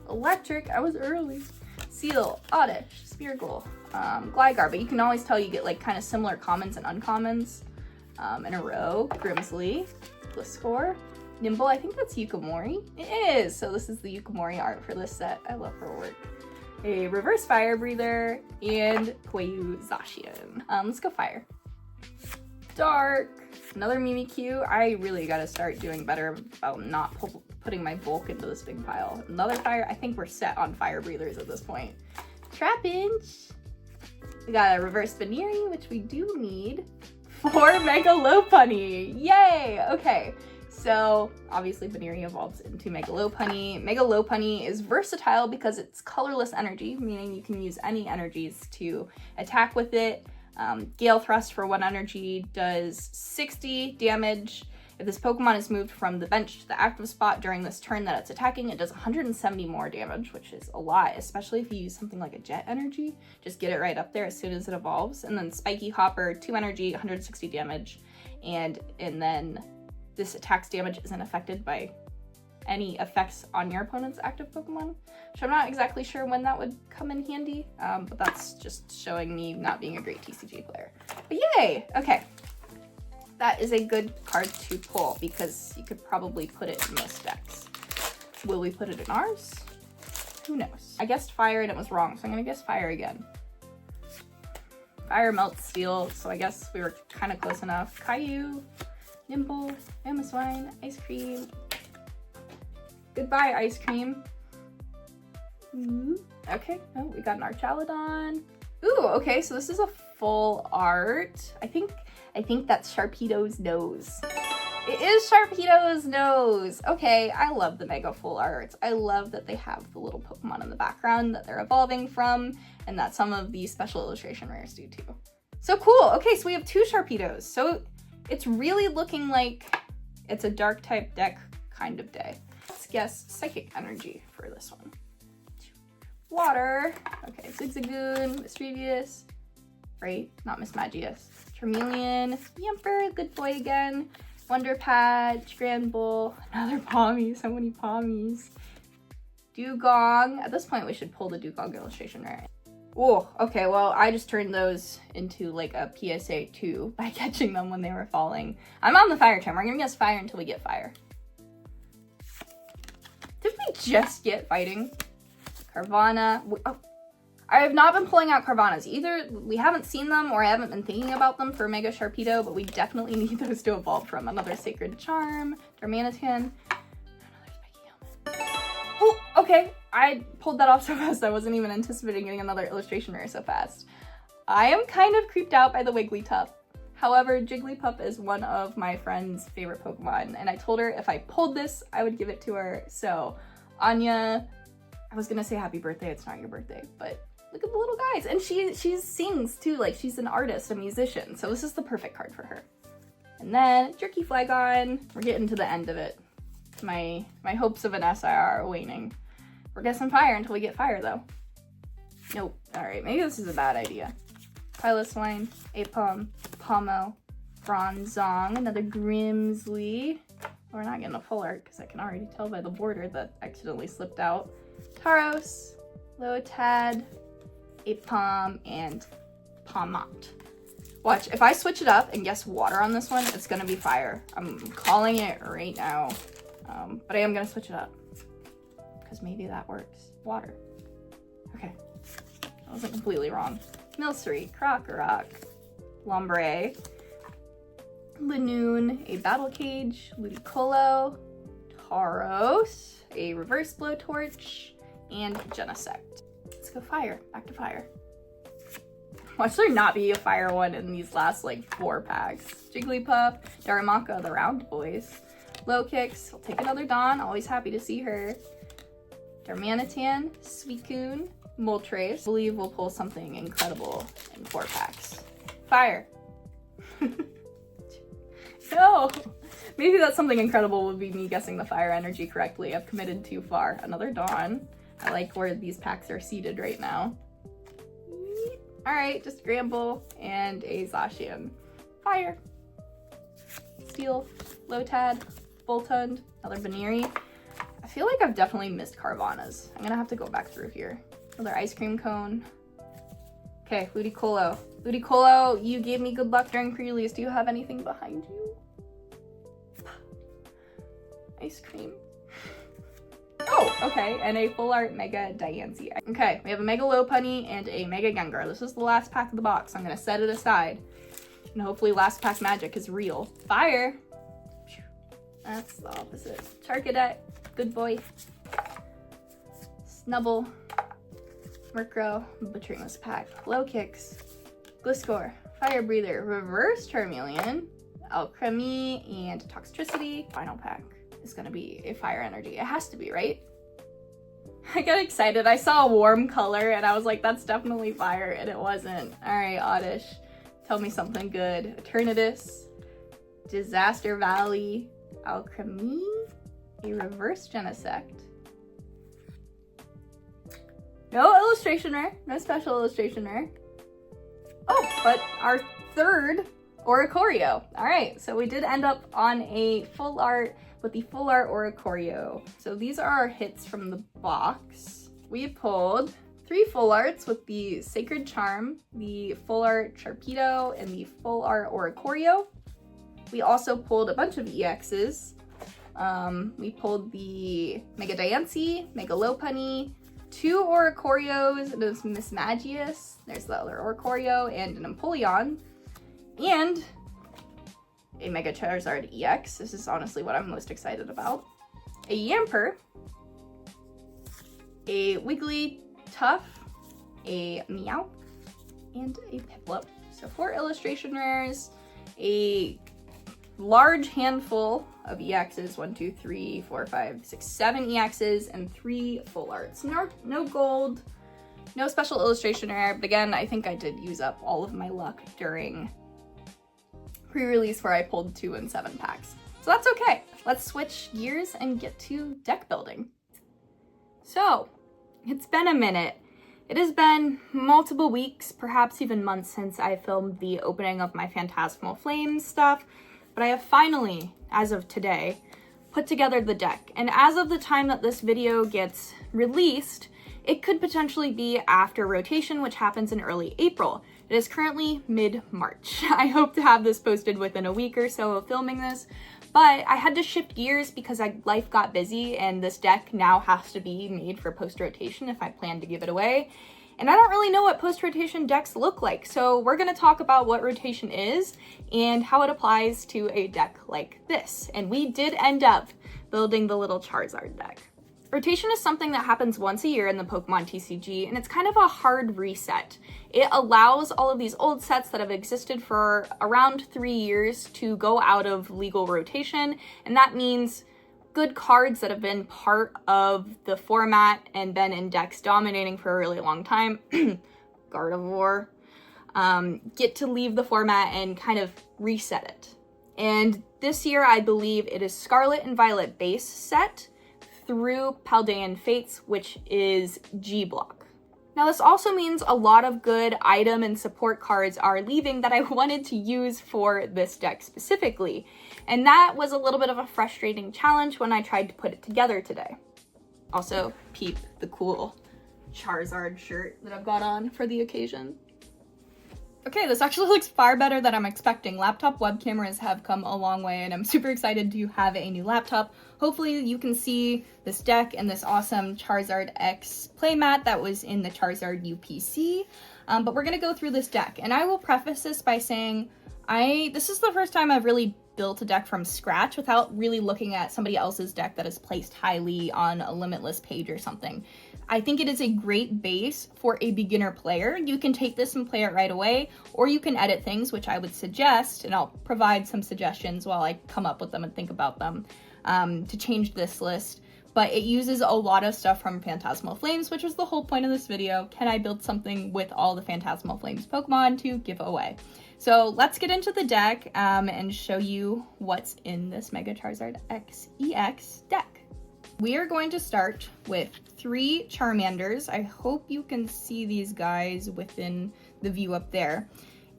Electric, I was early. Seal, Oddish, Speargle, Gligar, but you can always tell you get like kind of similar commons and uncommons in a row. Grimsley, Gliscor, Nimble, I think that's Yukamori. It is! So this is the Yukamori art for this set. I love her work. A Reverse Fire Breather, and Koyu Zacian. Let's go Fire. Dark, another Mimikyu. I really gotta start doing better about not putting my bulk into this big pile. Another Fire. I think we're set on Fire Breathers at this point. Trapinch. We got a Reverse Baneri, which we do need for Mega Lopunny. Yay! Okay. So obviously Baneri evolves into Mega Lopunny. Mega Lopunny is versatile because it's colorless energy, meaning you can use any energies to attack with it. Gale Thrust for 1 energy does 60 damage. If this Pokemon is moved from the bench to the active spot during this turn that it's attacking, it does 170 more damage, which is a lot, especially if you use something like a Jet Energy. Just get it right up there as soon as it evolves. And then Spiky Hopper, 2 energy, 160 damage. And then this attack's damage isn't affected by any effects on your opponent's active Pokemon. So I'm not exactly sure when that would come in handy, but that's just showing me not being a great TCG player. But yay! Okay. That is a good card to pull because you could probably put it in most decks. Will we put it in ours? Who knows? I guessed Fire and it was wrong, so I'm gonna guess Fire again. Fire melts Steel, so I guess we were kind of close enough. Caillou, Nimble, Mamoswine, Ice Cream. Goodbye, Ice Cream. Ooh, okay, oh, we got an Archaludon. Ooh, okay, so this is a full art. I think that's Sharpedo's nose. It is Sharpedo's nose. Okay, I love the mega full arts. I love that they have the little Pokemon in the background that they're evolving from, and that some of these special illustration rares do too. So cool. Okay, so we have 2 Sharpedos. So it's really looking like it's a dark type deck kind of day. Let's guess Psychic Energy for this one. Water. Okay, Zigzagoon, Mischievous, right? Not Mismagius. Charmeleon, Yamper, good boy again. Wonder Patch, Granbull, another Pommy, so many Pommies. Dugong. At this point, we should pull the Dugong illustration rare. Oh, okay, well, I just turned those into like a PSA 2 by catching them when they were falling. I'm on the Fire turn. We're gonna guess Fire until we get Fire. Did we just get Fighting? Carvana. Oh, I have not been pulling out Carvanas. Either we haven't seen them or I haven't been thinking about them for Mega Sharpedo, but we definitely need those to evolve from. Another Sacred Charm, Darmanitan, another Spiky Helmet. Oh, okay. I pulled that off so fast I wasn't even anticipating getting another illustration rare so fast. I am kind of creeped out by the Wigglytuff. However, Jigglypuff is one of my friend's favorite Pokemon, and I told her if I pulled this, I would give it to her. So, Anya, I was gonna say happy birthday, it's not your birthday, but look at the little guys. And she sings too, like she's an artist, a musician. So this is the perfect card for her. And then Jerky Flygon. We're getting to the end of it. My hopes of an SIR are waning. We're guessing Fire until we get Fire though. Nope. All right, maybe this is a bad idea. Piloswine, Apom, Pomo, Bronzong, another Grimsley. We're not getting a full art because I can already tell by the border that accidentally slipped out. Tauros, Lotad, Apom, and Pomot. Watch, if I switch it up and guess Water on this one, it's gonna be Fire. I'm calling it right now. But I am gonna switch it up because maybe that works. Water. Okay, I wasn't completely wrong. Milcery, Krokorok, Lombre, Lanoon, a Battle Cage, Ludicolo, Tauros, a Reverse Blowtorch, and Genesect. Let's go Fire. Back to Fire. Watch there not be a Fire one in these last like 4 packs. Jigglypuff, Darumaka, the Round Boys, Low Kicks. I'll take another Dawn. Always happy to see her. Darmanitan, Suicune, Moltres. I believe we'll pull something incredible in 4 packs. Fire. No. Maybe that's something incredible would be me guessing the Fire energy correctly. I've committed too far. Another Dawn. I like where these packs are seated right now. Alright, just Granbull and a Zacian. Fire. Steel. Lotad. Voltund, another Venery. I feel like I've definitely missed Carvanas. I'm gonna have to go back through here. Another Ice Cream Cone. Okay, Ludicolo. Ludicolo, you gave me good luck during pre-release. Do you have anything behind you? Ice cream. Oh, okay, and a full art Mega Diancie. Okay, we have a Mega Lopunny and a Mega Gengar. This is the last pack of the box. I'm gonna set it aside. And hopefully last pack magic is real. Fire! That's the opposite. Charcadet, good boy. Snubble, Murkrow, butchering this pack. Low Kicks, Gliscor, Fire Breather, Reverse Charmeleon, Alchemy, and Toxtricity. Final pack is gonna be a Fire Energy. It has to be, right? I got excited. I saw a warm color and I was like, that's definitely fire, and it wasn't. All right, Oddish, tell me something good. Eternatus, Disaster Valley, Alchemy, a Reverse Genesect. No illustration rare, no special illustration rare. Oh, but our third Oricorio. All right, so we did end up on a full art with the full art Oricorio. So these are our hits from the box. We pulled 3 full arts with the Sacred Charm, the full art Sharpedo, and the full art Oricorio. We also pulled a bunch of EXs. We pulled the Mega Diancie, Mega Lopunny, 2 Oricorios, and there's Miss Magius, there's the other Oricorio, and an Empoleon, and a Mega Charizard EX. This is honestly what I'm most excited about. A Yamper, a Wigglytuff, a Meow, and a Piplup. So 4 illustration rares, a large handful of EXs, 1, 2, 3, 4, 5, 6, 7 EXs, and 3 full arts. No gold, no special illustration rare, but again, I think I did use up all of my luck during pre-release where I pulled 2 and 7 packs. So that's okay. Let's switch gears and get to deck building. So, it's been a minute. It has been multiple weeks, perhaps even months, since I filmed the opening of my Phantasmal Flames stuff, but I have finally, as of today, put together the deck. And as of the time that this video gets released, it could potentially be after rotation, which happens in early April. It is currently mid-March. I hope to have this posted within a week or so of filming this, but I had to shift gears because life got busy and this deck now has to be made for post-rotation if I plan to give it away. And I don't really know what post-rotation decks look like, so we're gonna talk about what rotation is and how it applies to a deck like this. And we did end up building the little Charizard deck. Rotation is something that happens once a year in the Pokemon TCG, and it's kind of a hard reset. It allows all of these old sets that have existed for around 3 years to go out of legal rotation, and that means good cards that have been part of the format and been in decks dominating for a really long time, Gardevoir, get to leave the format and kind of reset it. And this year, I believe it is Scarlet and Violet base set through Paldean Fates, which is G-Block. Now this also means a lot of good item and support cards are leaving that I wanted to use for this deck specifically. And that was a little bit of a frustrating challenge when I tried to put it together today. Also, peep the cool Charizard shirt that I've got on for the occasion. Okay, this actually looks far better than I'm expecting. Laptop web cameras have come a long way and I'm super excited to have a new laptop. Hopefully you can see this deck and this awesome Charizard X playmat that was in the Charizard UPC. But we're gonna go through this deck, and I will preface this by saying this is the first time I've really built a deck from scratch without really looking at somebody else's deck that is placed highly on a Limitless page or something. I think it is a great base for a beginner player. You can take this and play it right away, or you can edit things, which I would suggest, and I'll provide some suggestions while I come up with them and think about them, to change this list. But it uses a lot of stuff from Phantasmal Flames, which was the whole point of this video. Can I build something with all the Phantasmal Flames Pokemon to give away? So let's get into the deck and show you what's in this Mega Charizard X EX deck. We are going to start with 3 Charmanders. I hope you can see these guys within the view up there.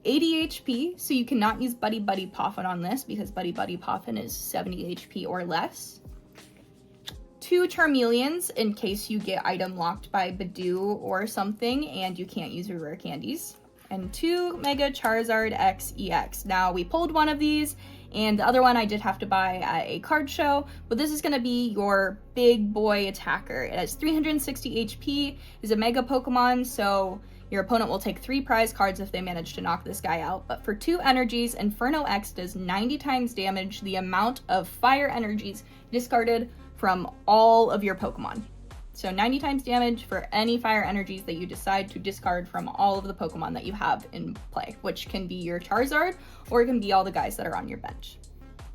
80 HP, so you cannot use Buddy Buddy Poffin on this because Buddy Buddy Poffin is 70 HP or less. 2 Charmeleons in case you get item locked by Badoo or something and you can't use your rare candies. And 2 Mega Charizard X EX. Now, we pulled one of these, and the other one I did have to buy at a card show, but this is going to be your big boy attacker. It has 360 HP, is a Mega Pokemon, so your opponent will take 3 prize cards if they manage to knock this guy out. But for 2 energies, Inferno X does 90 times damage, the amount of fire energies discarded from all of your Pokemon. So 90 times damage for any fire energies that you decide to discard from all of the Pokemon that you have in play, which can be your Charizard, or it can be all the guys that are on your bench.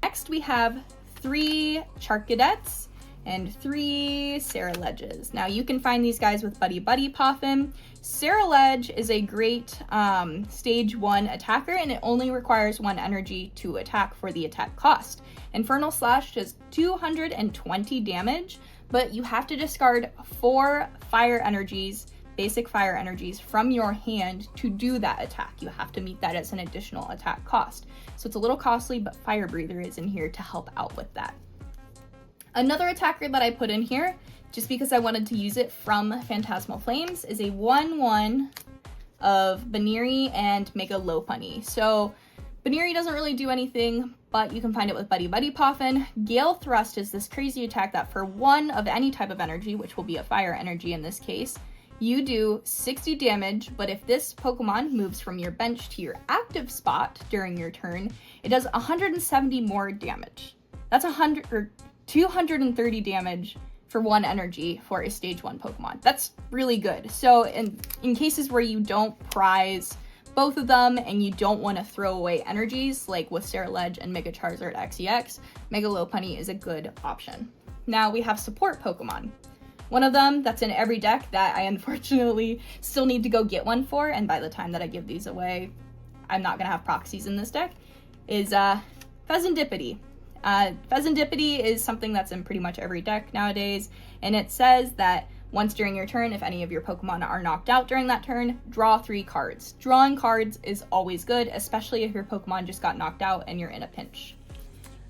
Next, we have 3 Charcadettes and 3 Ceruledges. Now, you can find these guys with Buddy Buddy Poffin. Ceruledge is a great stage 1 attacker, and it only requires 1 energy to attack for the attack cost. Infernal Slash does 220 damage, but you have to discard 4 fire energies, basic fire energies, from your hand to do that attack. You have to meet that as an additional attack cost. So it's a little costly, but Fire Breather is in here to help out with that. Another attacker that I put in here, just because I wanted to use it from Phantasmal Flames, is a 1/1 of Baneri and Mega Lopunny. So Baneri doesn't really do anything, but you can find it with Buddy Buddy Poffin. Gale Thrust is this crazy attack that for 1 of any type of energy, which will be a fire energy in this case, you do 60 damage, but if this Pokemon moves from your bench to your active spot during your turn, it does 170 more damage. That's 230 damage for 1 energy for a stage 1 Pokemon. That's really good. So in cases where you don't prize both of them and you don't want to throw away energies, like with Ceruledge and Mega Charizard XEX, Mega Lopunny is a good option. Now we have support Pokemon. One of them that's in every deck that I unfortunately still need to go get one for, and by the time that I give these away, I'm not going to have proxies in this deck, is Pheasantipity. Pheasantipity is something that's in pretty much every deck nowadays, and it says that once during your turn, if any of your Pokemon are knocked out during that turn, draw 3 cards. Drawing cards is always good, especially if your Pokemon just got knocked out and you're in a pinch.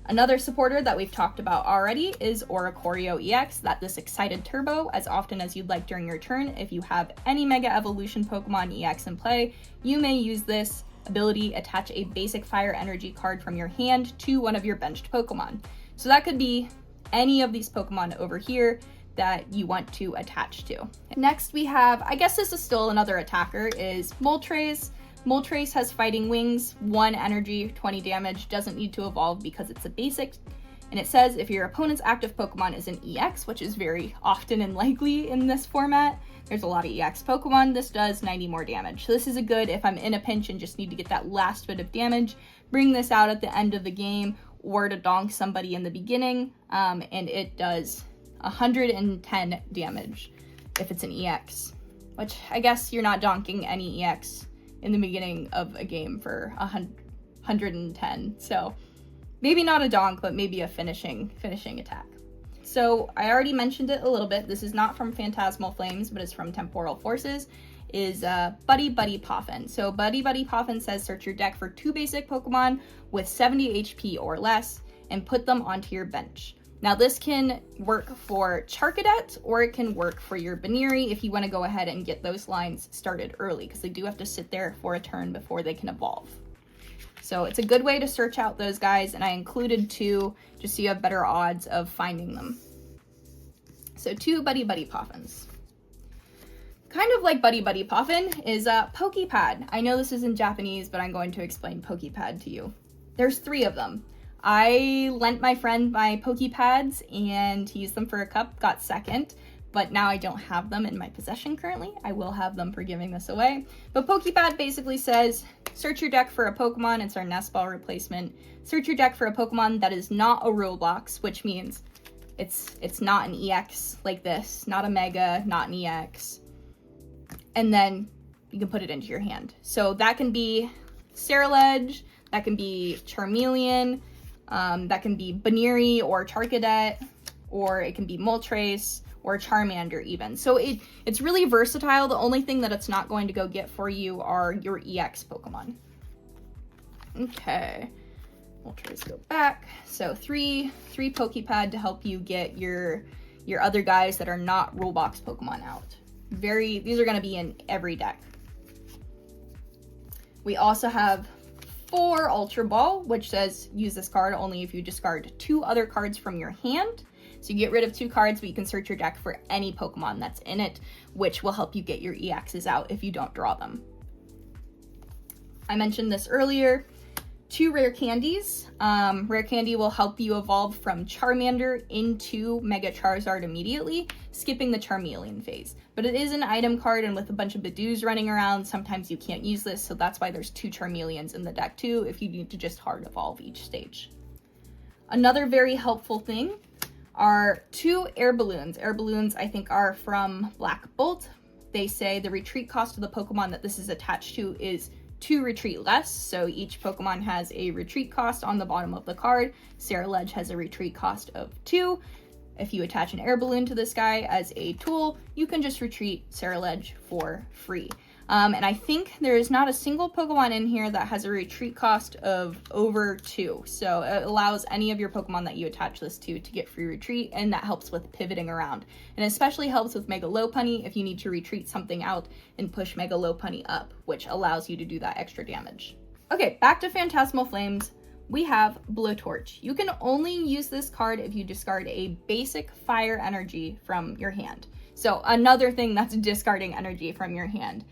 Another supporter that we've talked about already is Oricorio EX, that this Excited Turbo as often as you'd like during your turn. If you have any Mega Evolution Pokemon EX in play, you may use this ability, attach a basic fire energy card from your hand to one of your benched Pokemon. So that could be any of these Pokemon over here that you want to attach to. Next we have, I guess this is still another attacker, is Moltres. Moltres has Fighting Wings, 1 energy, 20 damage, doesn't need to evolve because it's a basic. And it says if your opponent's active Pokemon is an EX, which is very often and likely in this format, there's a lot of EX Pokemon, this does 90 more damage. So this is a good, if I'm in a pinch and just need to get that last bit of damage, bring this out at the end of the game or to donk somebody in the beginning, and it does 110 damage if it's an EX, which I guess you're not donking any EX in the beginning of a game for 110. So maybe not a donk, but maybe a finishing attack. So I already mentioned it a little bit. This is not from Phantasmal Flames, but it's from Temporal Forces, is Buddy Buddy Poffin. So Buddy Buddy Poffin says search your deck for 2 basic Pokemon with 70 HP or less and put them onto your bench. Now this can work for Charcadet, or it can work for your Baneri if you want to go ahead and get those lines started early, because they do have to sit there for a turn before they can evolve. So it's a good way to search out those guys, and I included 2 just so you have better odds of finding them. So 2 Buddy Buddy Poffins. Kind of like Buddy Buddy Poffin is Pokepad. I know this is in Japanese, but I'm going to explain Pokepad to you. There's 3 of them. I lent my friend my Pokepads and he used them for a cup, got second, but now I don't have them in my possession currently. I will have them for giving this away. But Pokepad basically says, search your deck for a Pokemon, it's our nest ball replacement. Search your deck for a Pokemon that is not a Roblox, which means it's not an EX like this, not a Mega, not an EX. And then you can put it into your hand. So that can be Ceruledge, that can be Charmeleon, that can be Baneri or Charcadet, or it can be Moltres or Charmander even. So it's really versatile. The only thing that it's not going to go get for you are your EX Pokemon. Okay. We'll try to go back. So three Pokepad to help you get your other guys that are not rule box Pokemon out. These are going to be in every deck. We also have 4 Ultra Ball, which says use this card only if you discard 2 other cards from your hand. So you get rid of 2 cards, but you can search your deck for any Pokemon that's in it, which will help you get your EXs out if you don't draw them. I mentioned this earlier. 2 rare candies. Rare candy will help you evolve from Charmander into Mega Charizard immediately, skipping the Charmeleon phase. But it is an item card, and with a bunch of Badoos running around, sometimes you can't use this, so that's why there's 2 Charmeleons in the deck too, if you need to just hard evolve each stage. Another very helpful thing are 2 air balloons. Air balloons, I think, are from Black Bolt. They say the retreat cost of the Pokemon that this is attached to is 2 retreat less, so each Pokemon has a retreat cost on the bottom of the card. Ceruledge has a retreat cost of 2. If you attach an air balloon to this guy as a tool, you can just retreat Ceruledge for free. And I think there is not a single Pokemon in here that has a retreat cost of over 2. So it allows any of your Pokemon that you attach this to get free retreat, and that helps with pivoting around. And especially helps with Mega Lopunny if you need to retreat something out and push Mega Lopunny up, which allows you to do that extra damage. Okay, back to Phantasmal Flames. We have Blowtorch. You can only use this card if you discard a basic fire energy from your hand. So another thing that's discarding energy from your hand.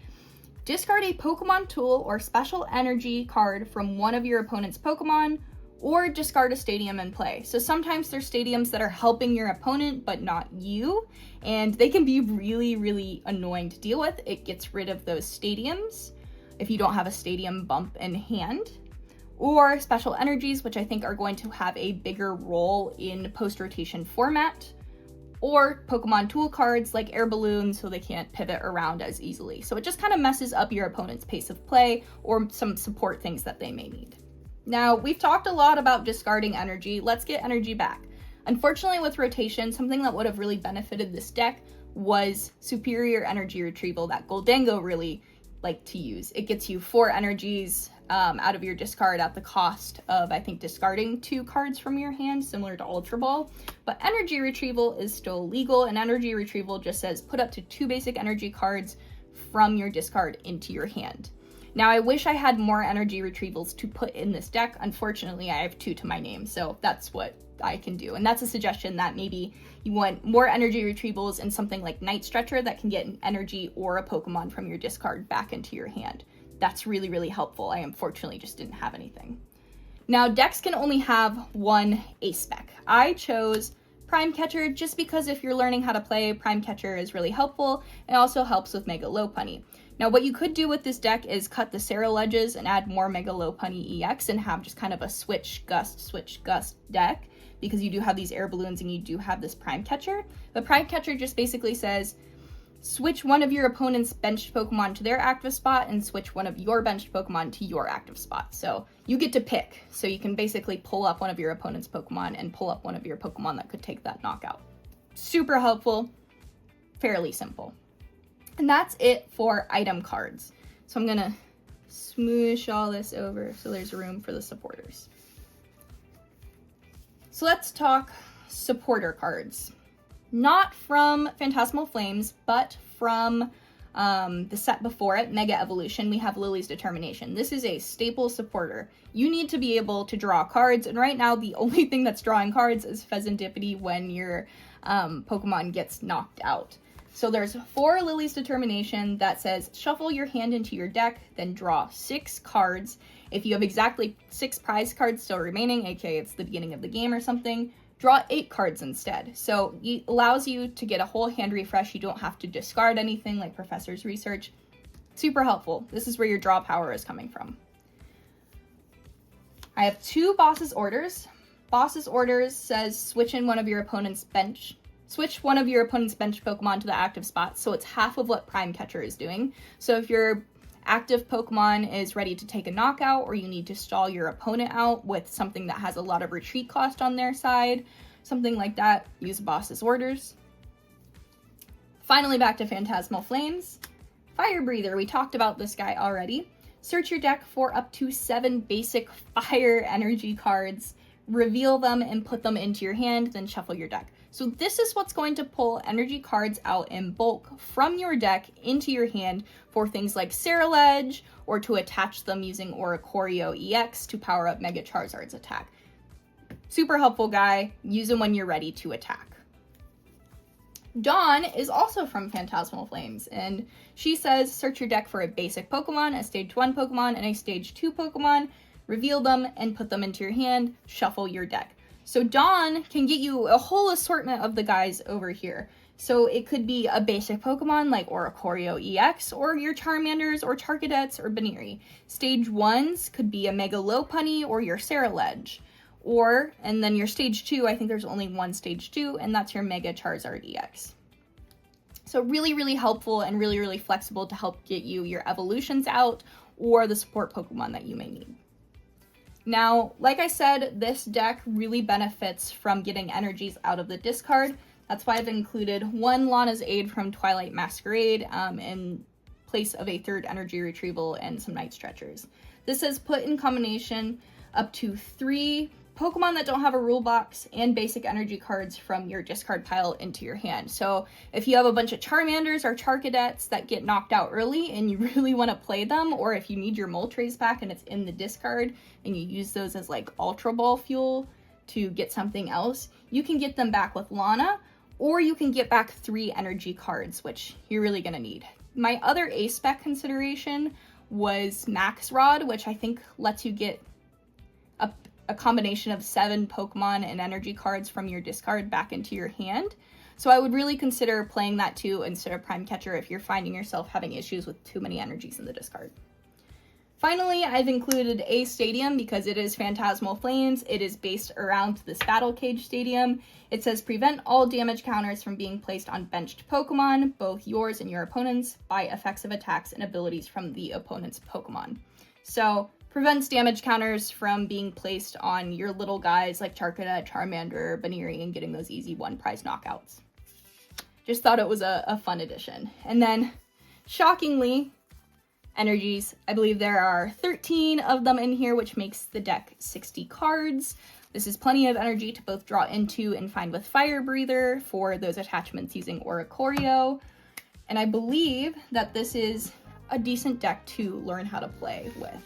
Discard a Pokemon tool or special energy card from one of your opponent's Pokemon, or discard a stadium in play. So sometimes there's stadiums that are helping your opponent but not you, and they can be really, really annoying to deal with. It gets rid of those stadiums if you don't have a stadium bump in hand. Or special energies, which I think are going to have a bigger role in post-rotation format. Or Pokemon tool cards like air balloons, so they can't pivot around as easily. So it just kind of messes up your opponent's pace of play or some support things that they may need. Now, we've talked a lot about discarding energy. Let's get energy back. Unfortunately, with rotation, something that would have really benefited this deck was superior energy retrieval that Goldango really liked to use. It gets you 4 energies out of your discard at the cost of, I think, discarding 2 cards from your hand, similar to Ultra Ball. But energy retrieval is still legal, and energy retrieval just says put up to 2 basic energy cards from your discard into your hand. Now, I wish I had more energy retrievals to put in this deck. Unfortunately, I have 2 to my name, so that's what I can do. And that's a suggestion that maybe you want more energy retrievals in something like Night Stretcher that can get an energy or a Pokemon from your discard back into your hand. That's really, really helpful. I unfortunately just didn't have anything. Now, decks can only have 1 ace spec. I chose Prime Catcher just because if you're learning how to play, Prime Catcher is really helpful. It also helps with Mega Lopunny. Now, what you could do with this deck is cut the Ceruledges and add more Mega Lopunny EX and have just kind of a switch gust deck, because you do have these air balloons and you do have this Prime Catcher. But Prime Catcher just basically says switch one of your opponent's benched Pokemon to their active spot and switch one of your benched Pokemon to your active spot. So you get to pick. So you can basically pull up one of your opponent's Pokemon and pull up one of your Pokemon that could take that knockout. Super helpful, fairly simple. And that's it for item cards. So I'm gonna smoosh all this over so there's room for the supporters. So let's talk supporter cards. Not from Phantasmal Flames, but from the set before it, Mega Evolution, we have Lily's Determination. This is a staple supporter. You need to be able to draw cards, and right now the only thing that's drawing cards is Pheasantipity when your Pokemon gets knocked out. So there's 4 Lily's Determination that says shuffle your hand into your deck, then draw 6 cards. If you have exactly 6 prize cards still remaining, aka it's the beginning of the game or something, draw 8 cards instead. So it allows you to get a whole hand refresh. You don't have to discard anything like Professor's Research. Super helpful. This is where your draw power is coming from. I have 2 Boss's Orders. Boss's Orders says switch one of your opponent's bench Pokemon to the active spot, so it's half of what Prime Catcher is doing. So if your active Pokemon is ready to take a knockout, or you need to stall your opponent out with something that has a lot of retreat cost on their side, something like that, use Boss's Orders. Finally, back to Phantasmal Flames. Fire Breather, we talked about this guy already. search your deck for up to 7 basic fire energy cards, reveal them and put them into your hand, then shuffle your deck. So this is what's going to pull energy cards out in bulk from your deck into your hand for things like Ledge, or to attach them using Oricorio EX to power up Mega Charizard's attack. Super helpful guy. Use them when you're ready to attack. Dawn is also from Phantasmal Flames, and she says search your deck for a basic Pokemon, a Stage 1 Pokemon, and a Stage 2 Pokemon, reveal them and put them into your hand, shuffle your deck. So Dawn can get you a whole assortment of the guys over here. So it could be a basic Pokemon like Oricorio EX, or your Charmanders or Charcadettes or Baneri. Stage 1s could be a Mega Lopunny or your Ledge. Or, and then your Stage 2, I think there's only one Stage 2, and that's your Mega Charizard EX. So really, really helpful and really, really flexible to help get you your evolutions out or the support Pokemon that you may need. Now, like I said, this deck really benefits from getting energies out of the discard. That's why I've included one Lana's Aid from Twilight Masquerade in place of a 3rd energy retrieval and some Night Stretchers. This is put in combination up to 3 Pokemon that don't have a rule box and basic energy cards from your discard pile into your hand. So if you have a bunch of Charmanders or Charcadettes that get knocked out early and you really want to play them, or if you need your Moltres back and it's in the discard and you use those as like Ultra Ball fuel to get something else, you can get them back with Lana, or you can get back 3 energy cards, which you're really going to need. My other A-Spec consideration was Max Rod, which I think lets you get a combination of 7 Pokemon and energy cards from your discard back into your hand. So I would really consider playing that too instead of Prime Catcher if you're finding yourself having issues with too many energies in the discard. Finally, I've included a stadium because it is Phantasmal Flames. It is based around this Battle Cage stadium. It says prevent all damage counters from being placed on benched Pokemon, both yours and your opponent's, by effects of attacks and abilities from the opponent's Pokemon. So prevents damage counters from being placed on your little guys like Charcadet, Charmander, Baneri, and getting those easy 1-prize knockouts. Just thought it was a fun addition. And then, shockingly, energies. I believe there are 13 of them in here, which makes the deck 60 cards. This is plenty of energy to both draw into and find with Fire Breather for those attachments using Oricorio. And I believe that this is a decent deck to learn how to play with.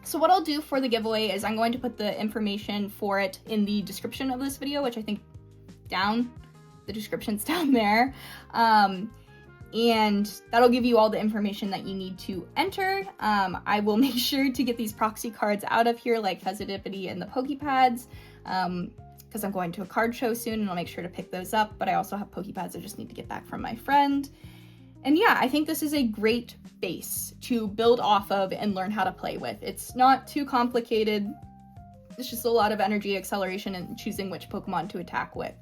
So what I'll do for the giveaway is I'm going to put the information for it in the description of this video, which I think the description's down there. And that'll give you all the information that you need to enter. I will make sure to get these proxy cards out of here, like Eligibility and the Pokepads, because I'm going to a card show soon and I'll make sure to pick those up. But I also have Pokepads I just need to get back from my friend. And yeah, I think this is a great base to build off of and learn how to play with. It's not too complicated. It's just a lot of energy acceleration and choosing which Pokemon to attack with.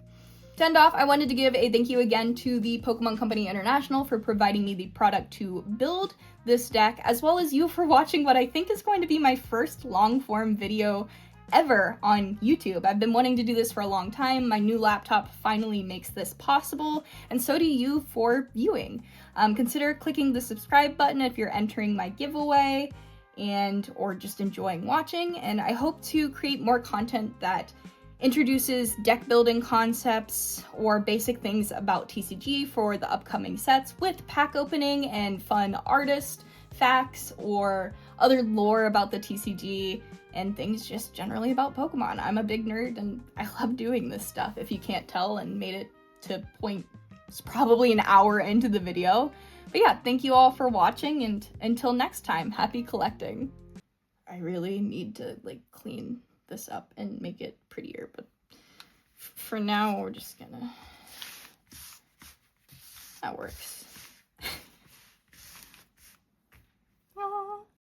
To end off, I wanted to give a thank you again to the Pokemon Company International for providing me the product to build this deck, as well as you for watching what I think is going to be my first long-form video ever on YouTube. I've been wanting to do this for a long time. My new laptop finally makes this possible, and so do you for viewing. Consider clicking the subscribe button if you're entering my giveaway or just enjoying watching, and I hope to create more content that introduces deck building concepts or basic things about TCG for the upcoming sets with pack opening and fun artist facts or other lore about the TCG and things just generally about Pokemon. I'm a big nerd and I love doing this stuff, if you can't tell, and made it to point, it's probably an hour into the video. But yeah, thank you all for watching, and until next time, happy collecting. I really need to clean this up and make it prettier, but for now we're just gonna, that works.